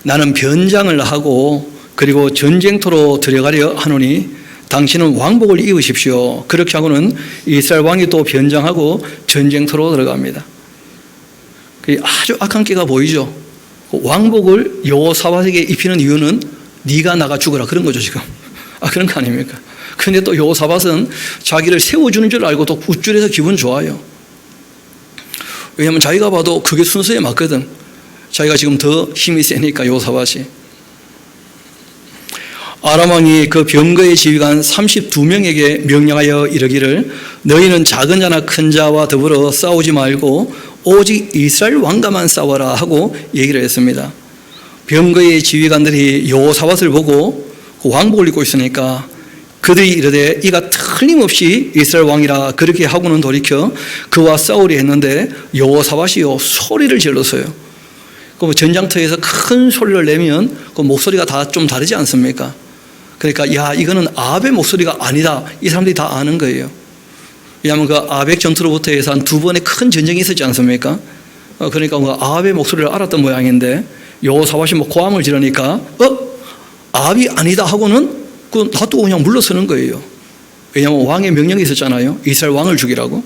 나는 변장을 하고 그리고 전쟁터로 들어가려 하노니 당신은 왕복을 입으십시오. 그렇게 하고는 이스라엘 왕이 또 변장하고 전쟁터로 들어갑니다. 아주 악한 깨가 보이죠. 왕복을 여호사밧에게 입히는 이유는 네가 나가 죽어라, 그런 거죠 지금. 그런 거 아닙니까? 그런데 또 여호사밧은 자기를 세워주는 줄 알고 또 우쭐해서 기분 좋아요. 왜냐하면 자기가 봐도 그게 순서에 맞거든. 자기가 지금 더 힘이 세니까 여호사밧이. 아람 왕이 그 병거의 지휘관 32명에게 명령하여 이르기를 너희는 작은 자나 큰 자와 더불어 싸우지 말고 오직 이스라엘 왕과만 싸워라 하고 얘기를 했습니다. 병거의 지휘관들이 여호사밧을 보고 그 왕복을 입고 있으니까 그들이 이르되 이가 틀림없이 이스라엘 왕이라 그렇게 하고는 돌이켜 그와 싸우려 했는데 여호사밧이요 소리를 질렀어요. 그 전장터에서 큰 소리를 내면 그 목소리가 다 좀 다르지 않습니까? 그러니까 야 이거는 아합의 목소리가 아니다. 이 사람들이 다 아는 거예요. 왜냐하면 그 아벡 전투로부터 해서 한 2번의 큰 전쟁이 있었지 않습니까? 그러니까 그 아합의 목소리를 알았던 모양인데 여호사밧이 뭐 고함을 지르니까 아합이 아니다 하고는 그 놔두고 그냥 물러서는 거예요. 왜냐하면 왕의 명령이 있었잖아요. 이스라엘 왕을 죽이라고.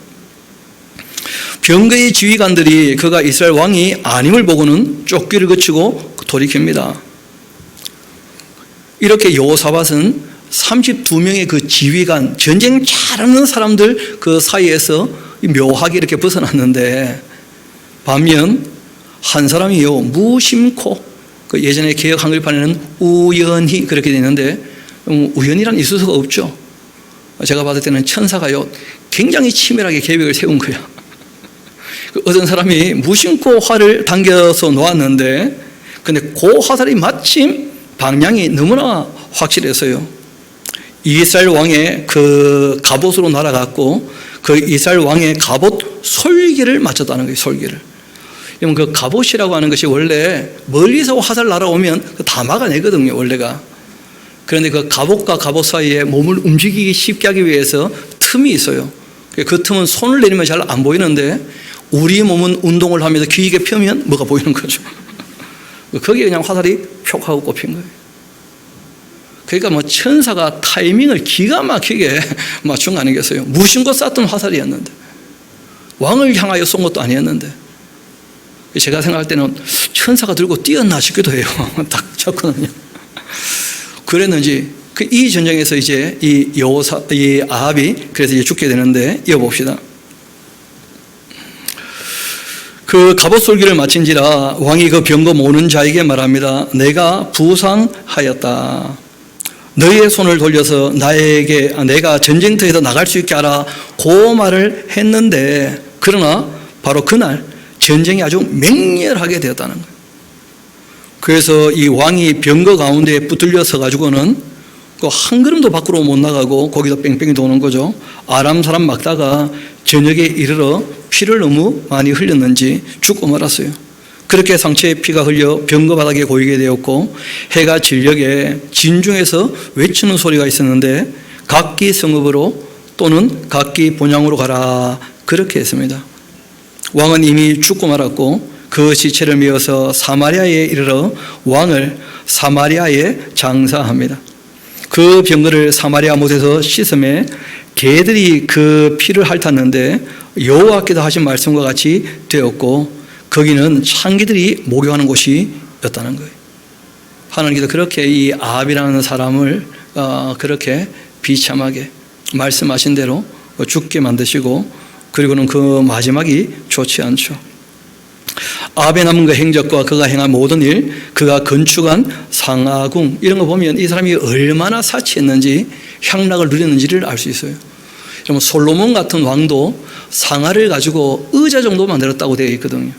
병거의 지휘관들이 그가 이스라엘 왕이 아님을 보고는 쫓기를 거치고 돌이킵니다. 이렇게 여호사밧은 32명의 그 지휘관, 전쟁 잘하는 사람들 그 사이에서 묘하게 이렇게 벗어났는데 반면 한 사람이요 무심코, 그 예전에 개역 한글판에는 우연히 그렇게 되는데 우연이란 있을 수가 없죠. 제가 봤을 때는 천사가요 굉장히 치밀하게 계획을 세운 거야. 어떤 사람이 무심코 활을 당겨서 놓았는데 근데 그 화살이 마침 방향이 너무나 확실했어요. 이스라엘 왕의 그 갑옷으로 날아갔고 그 이스라엘 왕의 갑옷 솔기를 맞췄다는 거예요. 솔기를. 그러면 그 갑옷이라고 하는 것이 원래 멀리서 화살 날아오면 다 막아내거든요. 원래가. 그런데 그 갑옷과 갑옷 사이에 몸을 움직이기 쉽게 하기 위해서 틈이 있어요. 그 틈은 손을 내리면 잘 안 보이는데 우리 몸은 운동을 하면서 길게 펴면 뭐가 보이는 거죠. 거기에 그냥 화살이 표 하고 꼽힌 거예요. 그러니까 뭐 천사가 타이밍을 기가 막히게 맞춘 거 아니겠어요? 무심코 쐈던 화살이었는데 왕을 향하여 쏜 것도 아니었는데 제가 생각할 때는 천사가 들고 뛰었나 싶기도 해요. 딱 쳤거든요. 그랬는지 이 전쟁에서 이제 이 아합이 그래서 이제 죽게 되는데 이어봅시다. 그 갑옷 솔기를 마친지라 왕이 그 병거 모는 자에게 말합니다. 내가 부상하였다. 너희의 손을 돌려서 내가 전쟁터에서 나갈 수 있게 하라. 그 말을 했는데 그러나 바로 그날 전쟁이 아주 맹렬하게 되었다는 거예요. 그래서 이 왕이 병거 가운데에 붙들려 서가지고는 한 걸음도 밖으로 못 나가고 거기서 뺑뺑이 도는 거죠. 아람 사람 막다가 저녁에 이르러 피를 너무 많이 흘렸는지 죽고 말았어요. 그렇게 상처에 피가 흘려 병거 바닥에 고이게 되었고 해가 진녘에 진중에서 외치는 소리가 있었는데 각기 성읍으로 또는 각기 본향으로 가라 그렇게 했습니다. 왕은 이미 죽고 말았고 그 시체를 메어서 사마리아에 이르러 왕을 사마리아에 장사합니다. 그 병거를 사마리아 못에서 씻음에 개들이 그 피를 핥았는데 여호와께서 하신 말씀과 같이 되었고 거기는 창기들이 목욕하는 곳이었다는 거예요. 하나님께서 그렇게 이 아합이라는 사람을 그렇게 비참하게 말씀하신 대로 죽게 만드시고 그리고는 그 마지막이 좋지 않죠. 아합에 남은 그 행적과 그가 행한 모든 일, 그가 건축한 상하궁 이런 거 보면 이 사람이 얼마나 사치했는지 향락을 누렸는지를 알 수 있어요. 여러분 솔로몬 같은 왕도 상하를 가지고 의자 정도 만들었다고 되어 있거든요.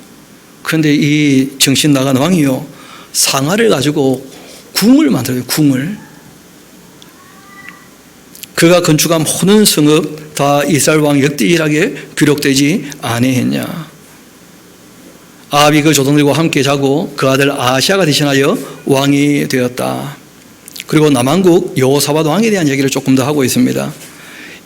그런데 이 정신 나간 왕이요 상하를 가지고 궁을 만들어요. 궁을. 그가 건축한 모든 성읍 다 이스라엘 왕 역대일하게 기록되지 아니했냐. 아합이 그 조상들과 함께 자고 그 아들 아시아가 대신하여 왕이 되었다. 그리고 남한국 여호사밧 왕에 대한 얘기를 조금 더 하고 있습니다.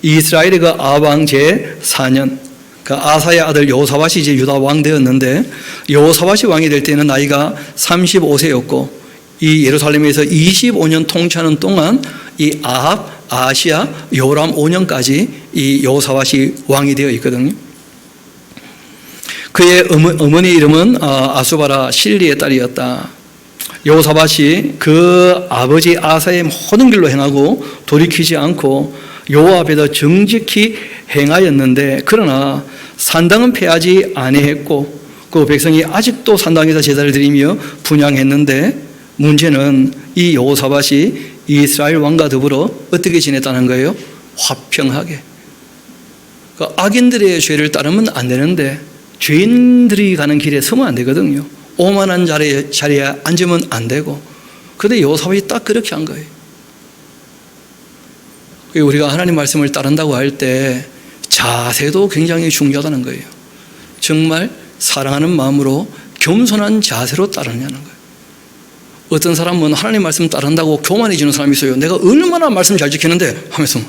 이스라엘의 그 아합 왕 제4년 그 아사의 아들 여호사밧이 이제 유다 왕 되었는데 여호사밧이 왕이 될 때는 나이가 35세였고 이 예루살렘에서 25년 통치하는 동안 이 아합, 아시아, 요람 5년까지 이 여호사밧이 왕이 되어 있거든요. 그의 어머니 이름은 아수바라 실리의 딸이었다. 여호사밧이 그 아버지 아사의 모든 길로 행하고 돌이키지 않고 여호와 앞에서 정직히 행하였는데 그러나 산당은 폐하지 아니했고 그 백성이 아직도 산당에서 제사를 드리며 분향했는데 문제는 이 여호사밧이 이스라엘 왕과 더불어 어떻게 지냈다는 거예요? 화평하게. 그 악인들의 죄를 따르면 안 되는데 죄인들이 가는 길에 서면 안 되거든요. 오만한 자리에 앉으면 안 되고. 그런데 여호사밧이 딱 그렇게 한 거예요. 우리가 하나님 말씀을 따른다고 할 때 자세도 굉장히 중요하다는 거예요. 정말 사랑하는 마음으로 겸손한 자세로 따르냐는 거예요. 어떤 사람은 하나님 말씀 따른다고 교만해지는 사람이 있어요. 내가 얼마나 말씀 잘 지키는데 하면서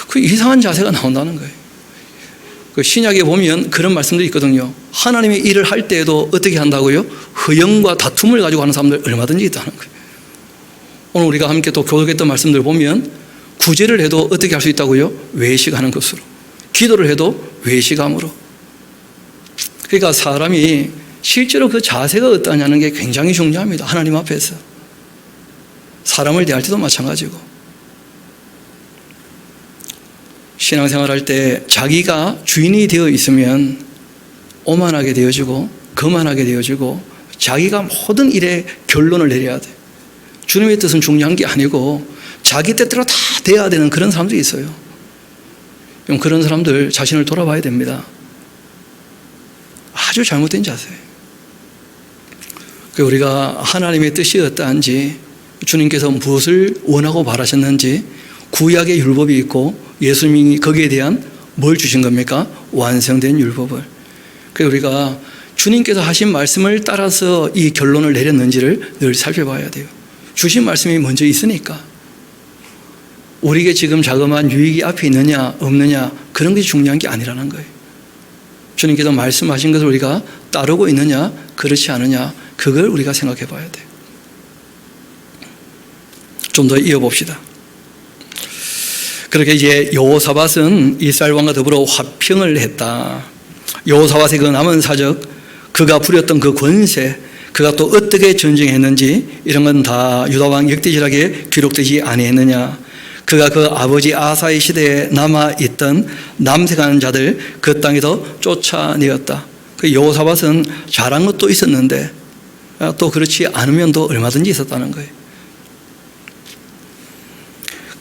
그 이상한 자세가 나온다는 거예요. 그 신약에 보면 그런 말씀들이 있거든요. 하나님의 일을 할 때에도 어떻게 한다고요? 허영과 다툼을 가지고 하는 사람들 얼마든지 있다는 거예요. 오늘 우리가 함께 또 교독했던 말씀들 보면 구제를 해도 어떻게 할 수 있다고요? 외식하는 것으로. 기도를 해도 외식함으로. 그러니까 사람이 실제로 그 자세가 어떠냐는 게 굉장히 중요합니다. 하나님 앞에서. 사람을 대할 때도 마찬가지고. 신앙생활 할 때 자기가 주인이 되어 있으면 오만하게 되어지고 거만하게 되어지고 자기가 모든 일에 결론을 내려야 돼. 주님의 뜻은 중요한 게 아니고 자기 뜻대로 다 돼야 되는 그런 사람들이 있어요. 그런 사람들 자신을 돌아봐야 됩니다. 아주 잘못된 자세예요. 우리가 하나님의 뜻이 어떠한지, 주님께서 무엇을 원하고 바라셨는지, 구약의 율법이 있고 예수님이 거기에 대한 뭘 주신 겁니까? 완성된 율법을. 그래서 우리가 주님께서 하신 말씀을 따라서 이 결론을 내렸는지를 늘 살펴봐야 돼요. 주신 말씀이 먼저 있으니까. 우리에게 지금 자그마한 유익이 앞에 있느냐 없느냐 그런 것이 중요한 게 아니라는 거예요. 주님께서 말씀하신 것을 우리가 따르고 있느냐 그렇지 않느냐 그걸 우리가 생각해 봐야 돼요. 좀 더 이어봅시다. 그렇게 이제 여호사밧은 이스라엘 왕과 더불어 화평을 했다. 여호사밧의 그 남은 사적, 그가 부렸던 그 권세, 그가 또 어떻게 전쟁했는지 이런 건 다 유다왕 역대지락에 기록되지 아니했느냐. 그가 그 아버지 아사의 시대에 남아있던 남색하는 자들 그 땅에서 쫓아내었다. 그 여호사밧은 잘한 것도 있었는데 또 그렇지 않으면 또 얼마든지 있었다는 거예요.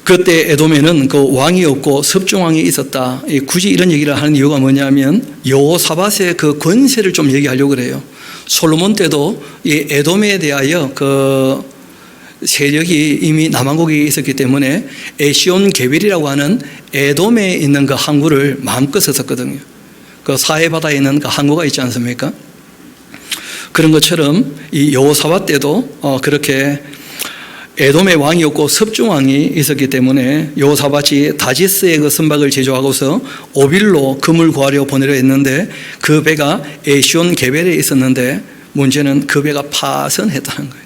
그때 에돔에는 그 왕이 없고 섭중왕이 있었다. 굳이 이런 얘기를 하는 이유가 뭐냐면 여호사밧의 그 권세를 좀 얘기하려고 그래요. 솔로몬 때도 이 에돔에 대하여 그 세력이 이미 남왕국에 있었기 때문에 에시온 게벨이라고 하는 에돔에 있는 그 항구를 마음껏 썼거든요. 그 사해바다에 있는 그 항구가 있지 않습니까? 그런 것처럼 이 여호사밧 때도 그렇게 에돔의 왕이 없고 섭중왕이 있었기 때문에 여호사밧이 다지스의 그 선박을 제조하고서 오빌로 금을 구하려 보내려 했는데 그 배가 에시온 게벨에 있었는데 문제는 그 배가 파선했다는 거예요.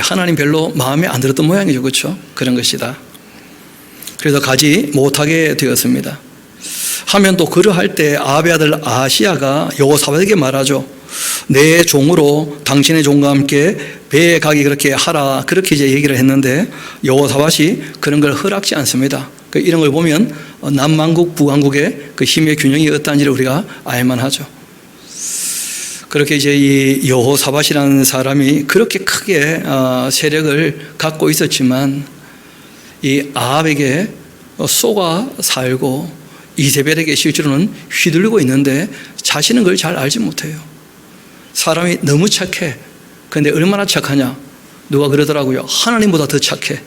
하나님 별로 마음에 안 들었던 모양이죠. 그렇죠? 그런 것이다. 그래서 가지 못하게 되었습니다. 하면 또 그러할 때 아합의 아들 아시야가 여호사밧에게 말하죠. 내 종으로 당신의 종과 함께 배에 가기 그렇게 하라. 그렇게 이제 얘기를 했는데 여호사밧이 그런 걸 허락지 않습니다. 이런 걸 보면 남왕국 북왕국의 그 힘의 균형이 어떠한지를 우리가 알만 하죠. 그렇게 이제 이 여호사밧이라는 사람이 그렇게 크게 세력을 갖고 있었지만 이 아합에게 속아 살고 이세벨에게 실제로는 휘둘리고 있는데 자신은 그걸 잘 알지 못해요. 사람이 너무 착해. 그런데 얼마나 착하냐? 누가 그러더라고요. 하나님보다 더 착해.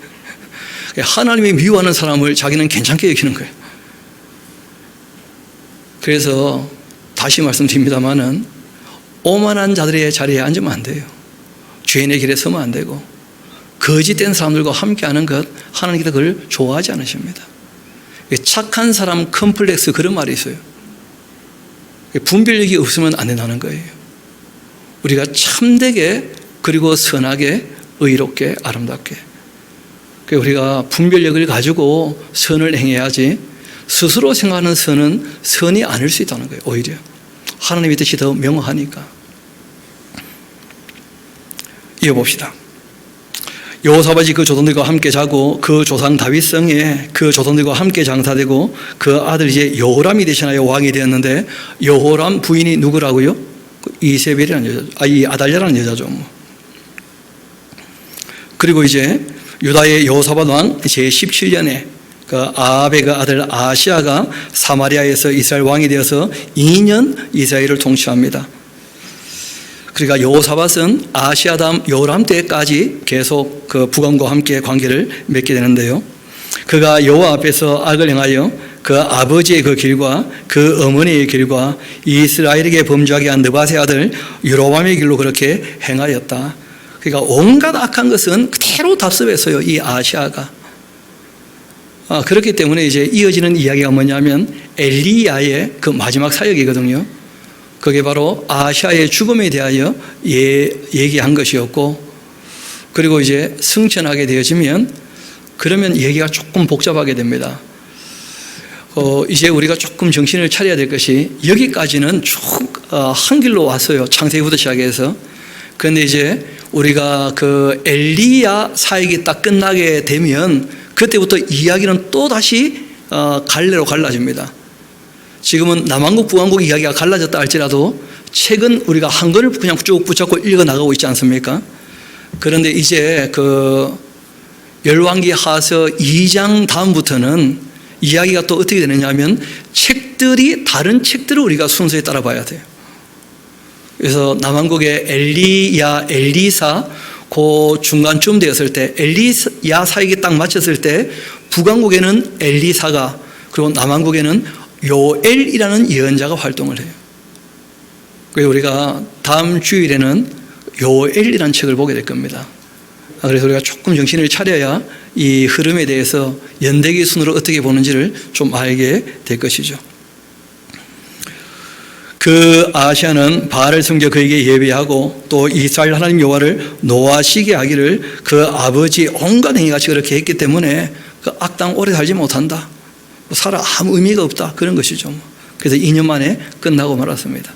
하나님이 미워하는 사람을 자기는 괜찮게 여기는 거예요. 그래서 다시 말씀드립니다마는 오만한 자들의 자리에 앉으면 안 돼요. 죄인의 길에 서면 안 되고 거짓된 사람들과 함께하는 것 하나님께서 그걸 좋아하지 않으십니다. 착한 사람 컴플렉스 그런 말이 있어요. 분별력이 없으면 안 된다는 거예요. 우리가 참되게 그리고 선하게 의롭게 아름답게 우리가 분별력을 가지고 선을 행해야지 스스로 생각하는 선은 선이 아닐 수 있다는 거예요. 오히려 하나님의 뜻이 더 명확하니까. 이어봅시다. 여호사밧이 그 조상들과 함께 자고 그 조상 다윗성에 그 조상들과 함께 장사되고 그 아들 이제 여호람이 대신하여 왕이 되었는데, 여호람 부인이 누구라고요? 이세벨이라는 여자죠. 이 아달랴라는 여자죠. 그리고 이제 유다의 여호사밧 왕 제17년에 그 아합의 그 아들 아시아가 사마리아에서 이스라엘 왕이 되어서 2년 이스라엘을 통치합니다. 그러니까 여호사밧은 아시아 다음 여호람 때까지 계속 그 북왕과 함께 관계를 맺게 되는데요. 그가 여호와 앞에서 악을 행하여 그 아버지의 그 길과 그 어머니의 길과 이스라엘에게 범죄하게 한 느밧의 아들 여로보암의 길로 그렇게 행하였다. 그러니까 온갖 악한 것은 그대로 답습했어요, 이 아시아가. 그렇기 때문에 이제 이어지는 이야기가 뭐냐면 엘리야의 그 마지막 사역이거든요. 그게 바로 아시아의 죽음에 대하여 얘기한 것이었고, 그리고 이제 승천하게 되어지면 그러면 얘기가 조금 복잡하게 됩니다. 이제 우리가 조금 정신을 차려야 될 것이, 여기까지는 쭉 한 길로 왔어요, 창세기부터 시작해서. 그런데 이제 우리가 그 엘리야 사역이 딱 끝나게 되면 그때부터 이야기는 또 다시 갈래로 갈라집니다. 지금은 남한국 북한국 이야기가 갈라졌다 할지라도 책은 우리가 한 권을 그냥 쭉 붙잡고 읽어 나가고 있지 않습니까? 그런데 이제 그 열왕기 하서 2장 다음부터는 이야기가 또 어떻게 되느냐 하면 책들이 다른 책들을 우리가 순서에 따라 봐야 돼요. 그래서 남한국의 엘리야, 엘리사 그 중간쯤 되었을 때, 엘리야 사역이 딱 마쳤을 때 북한국에는 엘리사가, 그리고 남한국에는 요엘이라는 예언자가 활동을 해요. 그래서 우리가 다음 주일에는 요엘이라는 책을 보게 될 겁니다. 그래서 우리가 조금 정신을 차려야 이 흐름에 대해서 연대기 순으로 어떻게 보는지를 좀 알게 될 것이죠. 그 아시아는 바알을 섬겨 그에게 예배하고 또 이스라엘 하나님 여호와를 노하시게 하기를 그 아버지 온갖 행위같이 그렇게 했기 때문에 그 악당 오래 살지 못한다, 살아 아무 의미가 없다, 그런 것이죠. 그래서 2년 만에 끝나고 말았습니다.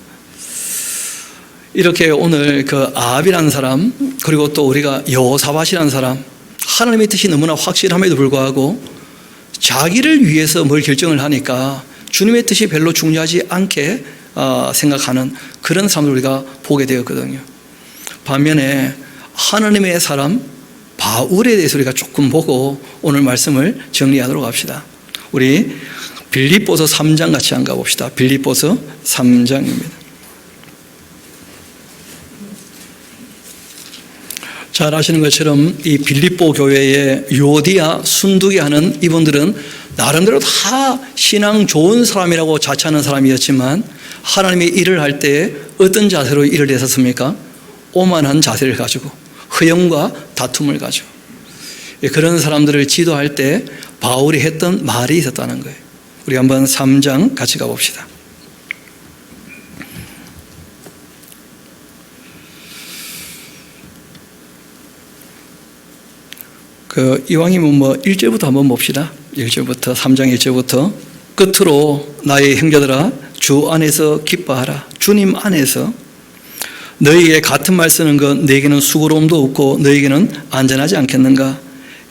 이렇게 오늘 그 아합이라는 사람, 그리고 또 우리가 여호사밧이라는 사람, 하나님의 뜻이 너무나 확실함에도 불구하고 자기를 위해서 뭘 결정을 하니까 주님의 뜻이 별로 중요하지 않게 생각하는 그런 사람을 우리가 보게 되었거든요. 반면에 하나님의 사람 바울에 대해서 우리가 조금 보고 오늘 말씀을 정리하도록 합시다. 우리 빌립보서 3장 같이 한번 가봅시다. 빌립보서 3장입니다. 잘 아시는 것처럼 이 빌립보 교회에 유오디아, 순두기 하는 이분들은 나름대로 다 신앙 좋은 사람이라고 자처하는 사람이었지만 하나님의 일을 할 때 어떤 자세로 일을 했었습니까? 오만한 자세를 가지고 허영과 다툼을 가지고. 그런 사람들을 지도할 때 바울이 했던 말이 있었다는 거예요. 우리 한번 3장 같이 가봅시다. 이왕이면 1절부터 한번 봅시다. 1절부터 3장 1절부터 끝으로 나의 형제들아 주 안에서 기뻐하라. 주님 안에서 너희에게 같은 말 쓰는 것 너희에게는 수고로움도 없고 너희에게는 안전하지 않겠는가?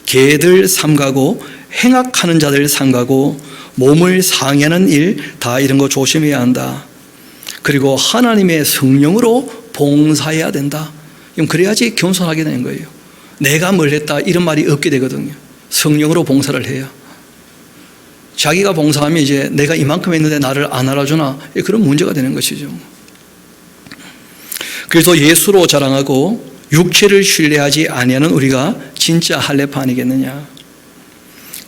개들 삼가고 행악하는 자들 삼가고 몸을 상해하는 일 다 이런 거 조심해야 한다. 그리고 하나님의 성령으로 봉사해야 된다. 그래야지 겸손하게 되는 거예요. 내가 뭘 했다 이런 말이 없게 되거든요. 성령으로 봉사를 해야. 자기가 봉사하면 이제 내가 이만큼 했는데 나를 안 알아주나, 그런 문제가 되는 것이죠. 그래서 예수로 자랑하고 육체를 신뢰하지 아니하는 우리가 진짜 할례파 아니겠느냐.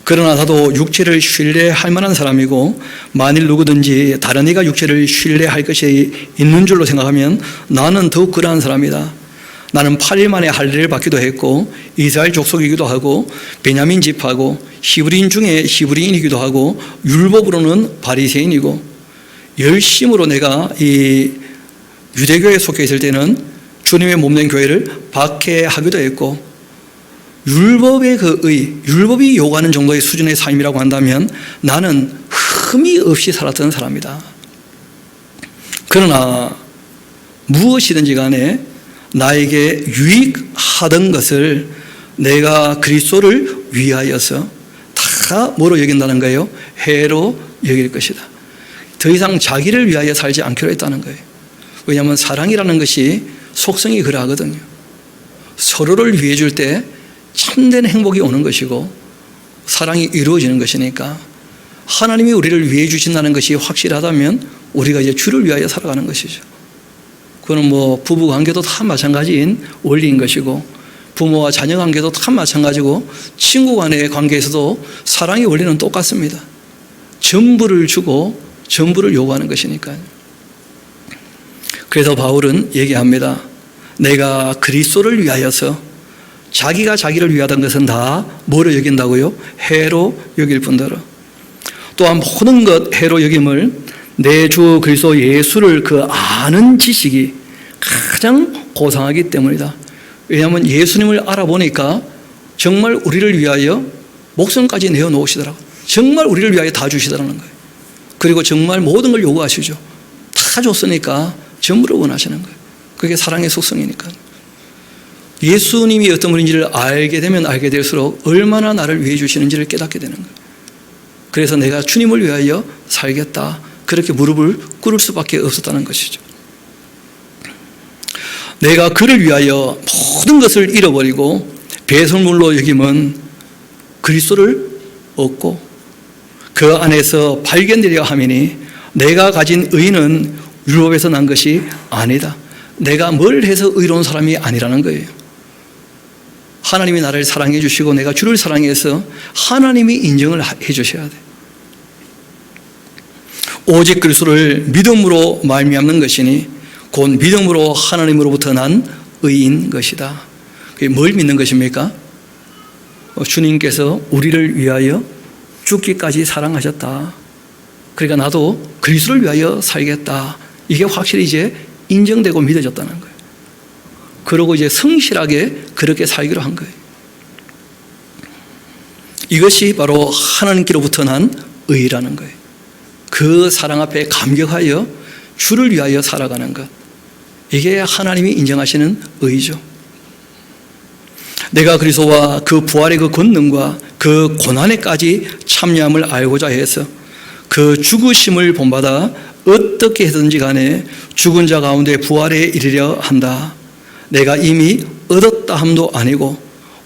그러나 나도 육체를 신뢰할 만한 사람이고 만일 누구든지 다른 이가 육체를 신뢰할 것이 있는 줄로 생각하면 나는 더욱 그러한 사람이다. 나는 8일 만에 할례를 받기도 했고 이스라엘 족속이기도 하고 베냐민 지파고 히브리인 중에 히브리인이기도 하고 율법으로는 바리새인이고 열심으로 내가 이 유대교에 속해 있을 때는 주님의 몸된 교회를 박해하기도 했고 율법의 율법이 요구하는 정도의 수준의 삶이라고 한다면 나는 흠이 없이 살았던 사람이다. 그러나 무엇이든지 간에 나에게 유익하던 것을 내가 그리스도를 위하여서 다 뭐로 여긴다는 거예요? 해로 여길 것이다. 더 이상 자기를 위하여 살지 않기로 했다는 거예요. 왜냐하면 사랑이라는 것이 속성이 그러하거든요. 서로를 위해 줄 때 참된 행복이 오는 것이고 사랑이 이루어지는 것이니까 하나님이 우리를 위해 주신다는 것이 확실하다면 우리가 이제 주를 위하여 살아가는 것이죠. 그거는 뭐 부부 관계도 다 마찬가지인 원리인 것이고 부모와 자녀 관계도 다 마찬가지고 친구 간의 관계에서도 사랑의 원리는 똑같습니다. 전부를 주고 전부를 요구하는 것이니까요. 그래서 바울은 얘기합니다. 내가 그리스도를 위하여서 자기가 자기를 위하던 것은 다 뭐로 여긴다고요? 해로 여길 뿐더러 또한 모든 것 해로 여김을 내 주 그리스도 예수를 그 아는 지식이 가장 고상하기 때문이다. 왜냐하면 예수님을 알아보니까 정말 우리를 위하여 목숨까지 내어놓으시더라고요. 정말 우리를 위하여 다 주시더라는 거예요. 그리고 정말 모든 걸 요구하시죠. 다 줬으니까 전부를 원하시는 거예요. 그게 사랑의 속성이니까. 예수님이 어떤 분인지를 알게 되면 알게 될수록 얼마나 나를 위해 주시는지를 깨닫게 되는 거예요. 그래서 내가 주님을 위하여 살겠다. 그렇게 무릎을 꿇을 수밖에 없었다는 것이죠. 내가 그를 위하여 모든 것을 잃어버리고 배설물로 여김은 그리스도를 얻고 그 안에서 발견되려 함이니 내가 가진 의는 율법에서 난 것이 아니다. 내가 뭘 해서 의로운 사람이 아니라는 거예요. 하나님이 나를 사랑해 주시고 내가 주를 사랑해서 하나님이 인정을 해 주셔야 돼. 오직 그리스도를 믿음으로 말미암는 것이니 곧 믿음으로 하나님으로부터 난 의인 것이다. 그게 뭘 믿는 것입니까? 주님께서 우리를 위하여 죽기까지 사랑하셨다. 그러니까 나도 그리스도를 위하여 살겠다. 이게 확실히 이제 인정되고 믿어졌다는 거예요. 그러고 이제 성실하게 그렇게 살기로 한 거예요. 이것이 바로 하나님께로부터 난 의라는 거예요. 그 사랑 앞에 감격하여 주를 위하여 살아가는 것. 이게 하나님이 인정하시는 의죠. 내가 그리스도와 그 부활의 그 권능과 그 고난에까지 참여함을 알고자 해서 그 죽으심을 본받아 어떻게 해든지 간에 죽은 자 가운데 부활에 이르려 한다. 내가 이미 얻었다 함도 아니고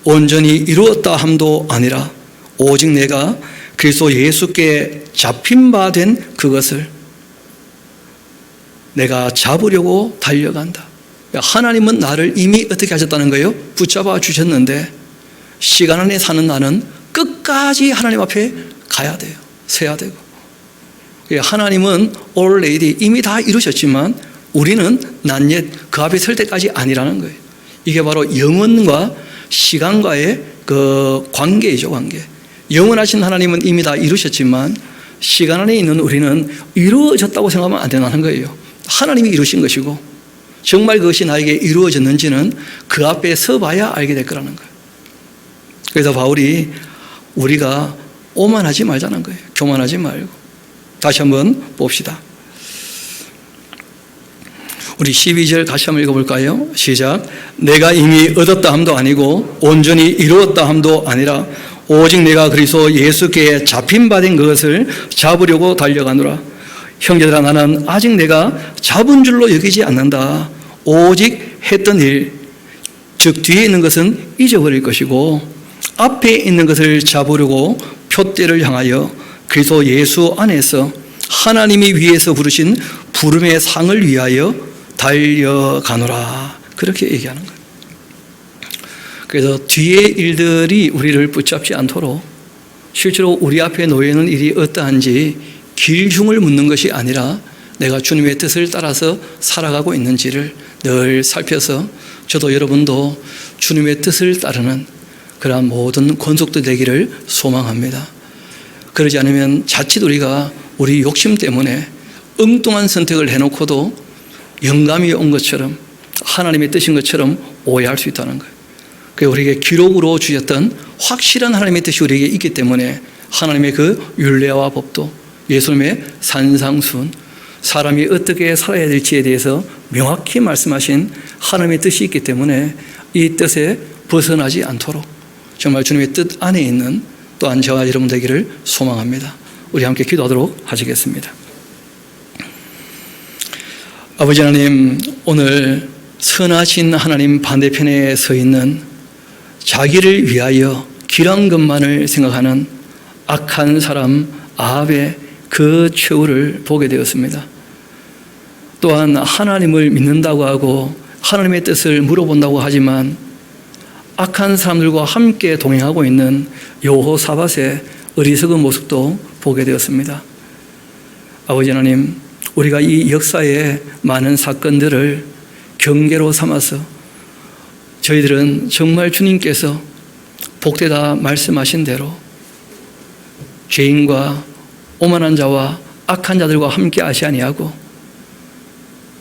온전히 이루었다 함도 아니라 오직 내가 그리스도 예수께 잡힌 바 된 그것을 내가 잡으려고 달려간다. 하나님은 나를 이미 어떻게 하셨다는 거예요? 붙잡아 주셨는데 시간 안에 사는 나는 끝까지 하나님 앞에 가야 돼요. 서야 되고. 하나님은 already 이미 다 이루셨지만 우리는 not yet 그 앞에 설 때까지 아니라는 거예요. 이게 바로 영원과 시간과의 그 관계이죠, 관계. 영원하신 하나님은 이미 다 이루셨지만 시간 안에 있는 우리는 이루어졌다고 생각하면 안 된다는 거예요. 하나님이 이루신 것이고 정말 그것이 나에게 이루어졌는지는 그 앞에 서봐야 알게 될 거라는 거예요. 그래서 바울이 우리가 오만하지 말자는 거예요. 교만하지 말고. 다시 한번 봅시다. 우리 12절 다시 한번 읽어볼까요? 시작. 내가 이미 얻었다 함도 아니고 온전히 이루었다 함도 아니라 오직 내가 그리스도 예수께 잡힌 바 된 그것을 잡으려고 달려가노라. 형제들아 나는 아직 내가 잡은 줄로 여기지 않는다. 오직 했던 일, 즉 뒤에 있는 것은 잊어버릴 것이고 앞에 있는 것을 잡으려고 표대를 향하여 그리스도 예수 안에서 하나님이 위에서 부르신 부름의 상을 위하여 달려가노라. 그렇게 얘기하는 거예요. 그래서 뒤의 일들이 우리를 붙잡지 않도록 실제로 우리 앞에 놓여있는 일이 어떠한지 길흉을 묻는 것이 아니라 내가 주님의 뜻을 따라서 살아가고 있는지를 늘 살펴서 저도 여러분도 주님의 뜻을 따르는 그러한 모든 권속도 되기를 소망합니다. 그러지 않으면 자칫 우리가 우리 욕심 때문에 엉뚱한 선택을 해놓고도 영감이 온 것처럼 하나님의 뜻인 것처럼 오해할 수 있다는 거예요. 그래서 우리에게 기록으로 주셨던 확실한 하나님의 뜻이 우리에게 있기 때문에 하나님의 그 율례와 법도 예수님의 산상순 사람이 어떻게 살아야 될지에 대해서 명확히 말씀하신 하나님의 뜻이 있기 때문에 이 뜻에 벗어나지 않도록 정말 주님의 뜻 안에 있는 또한 저와 여러분 되기를 소망합니다. 우리 함께 기도하도록 하시겠습니다. 아버지 하나님, 오늘 선하신 하나님 반대편에 서 있는 자기를 위하여 길한 것만을 생각하는 악한 사람 아합의 그 최후를 보게 되었습니다. 또한 하나님을 믿는다고 하고 하나님의 뜻을 물어본다고 하지만 악한 사람들과 함께 동행하고 있는 여호사밧의 어리석은 모습도 보게 되었습니다. 아버지 하나님, 우리가 이 역사의 많은 사건들을 경계로 삼아서 저희들은 정말 주님께서 복되다 말씀하신 대로 죄인과 오만한 자와 악한 자들과 함께 하시 아니하고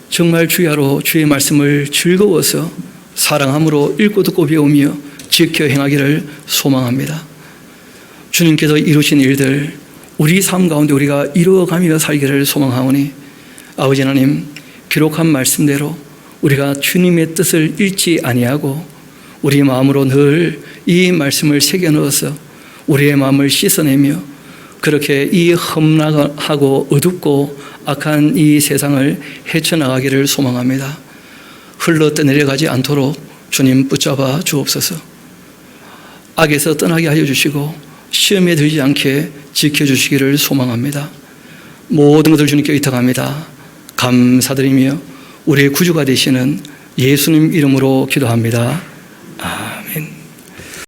정말 주야로 주의 말씀을 즐거워서 사랑함으로 읽고 듣고 배우며 지켜 행하기를 소망합니다. 주님께서 이루신 일들 우리 삶 가운데 우리가 이루어가며 살기를 소망하오니 아버지 하나님, 기록한 말씀대로 우리가 주님의 뜻을 잃지 아니하고 우리 마음으로 늘 이 말씀을 새겨 넣어서 우리의 마음을 씻어내며 그렇게 이 험난하고 어둡고 악한 이 세상을 헤쳐나가기를 소망합니다. 흘러 떠내려가지 않도록 주님 붙잡아 주옵소서. 악에서 떠나게 하여 주시고 시험에 들지 않게 지켜주시기를 소망합니다. 모든 것을 주님께 의탁합니다. 감사드리며 우리의 구주가 되시는 예수님 이름으로 기도합니다.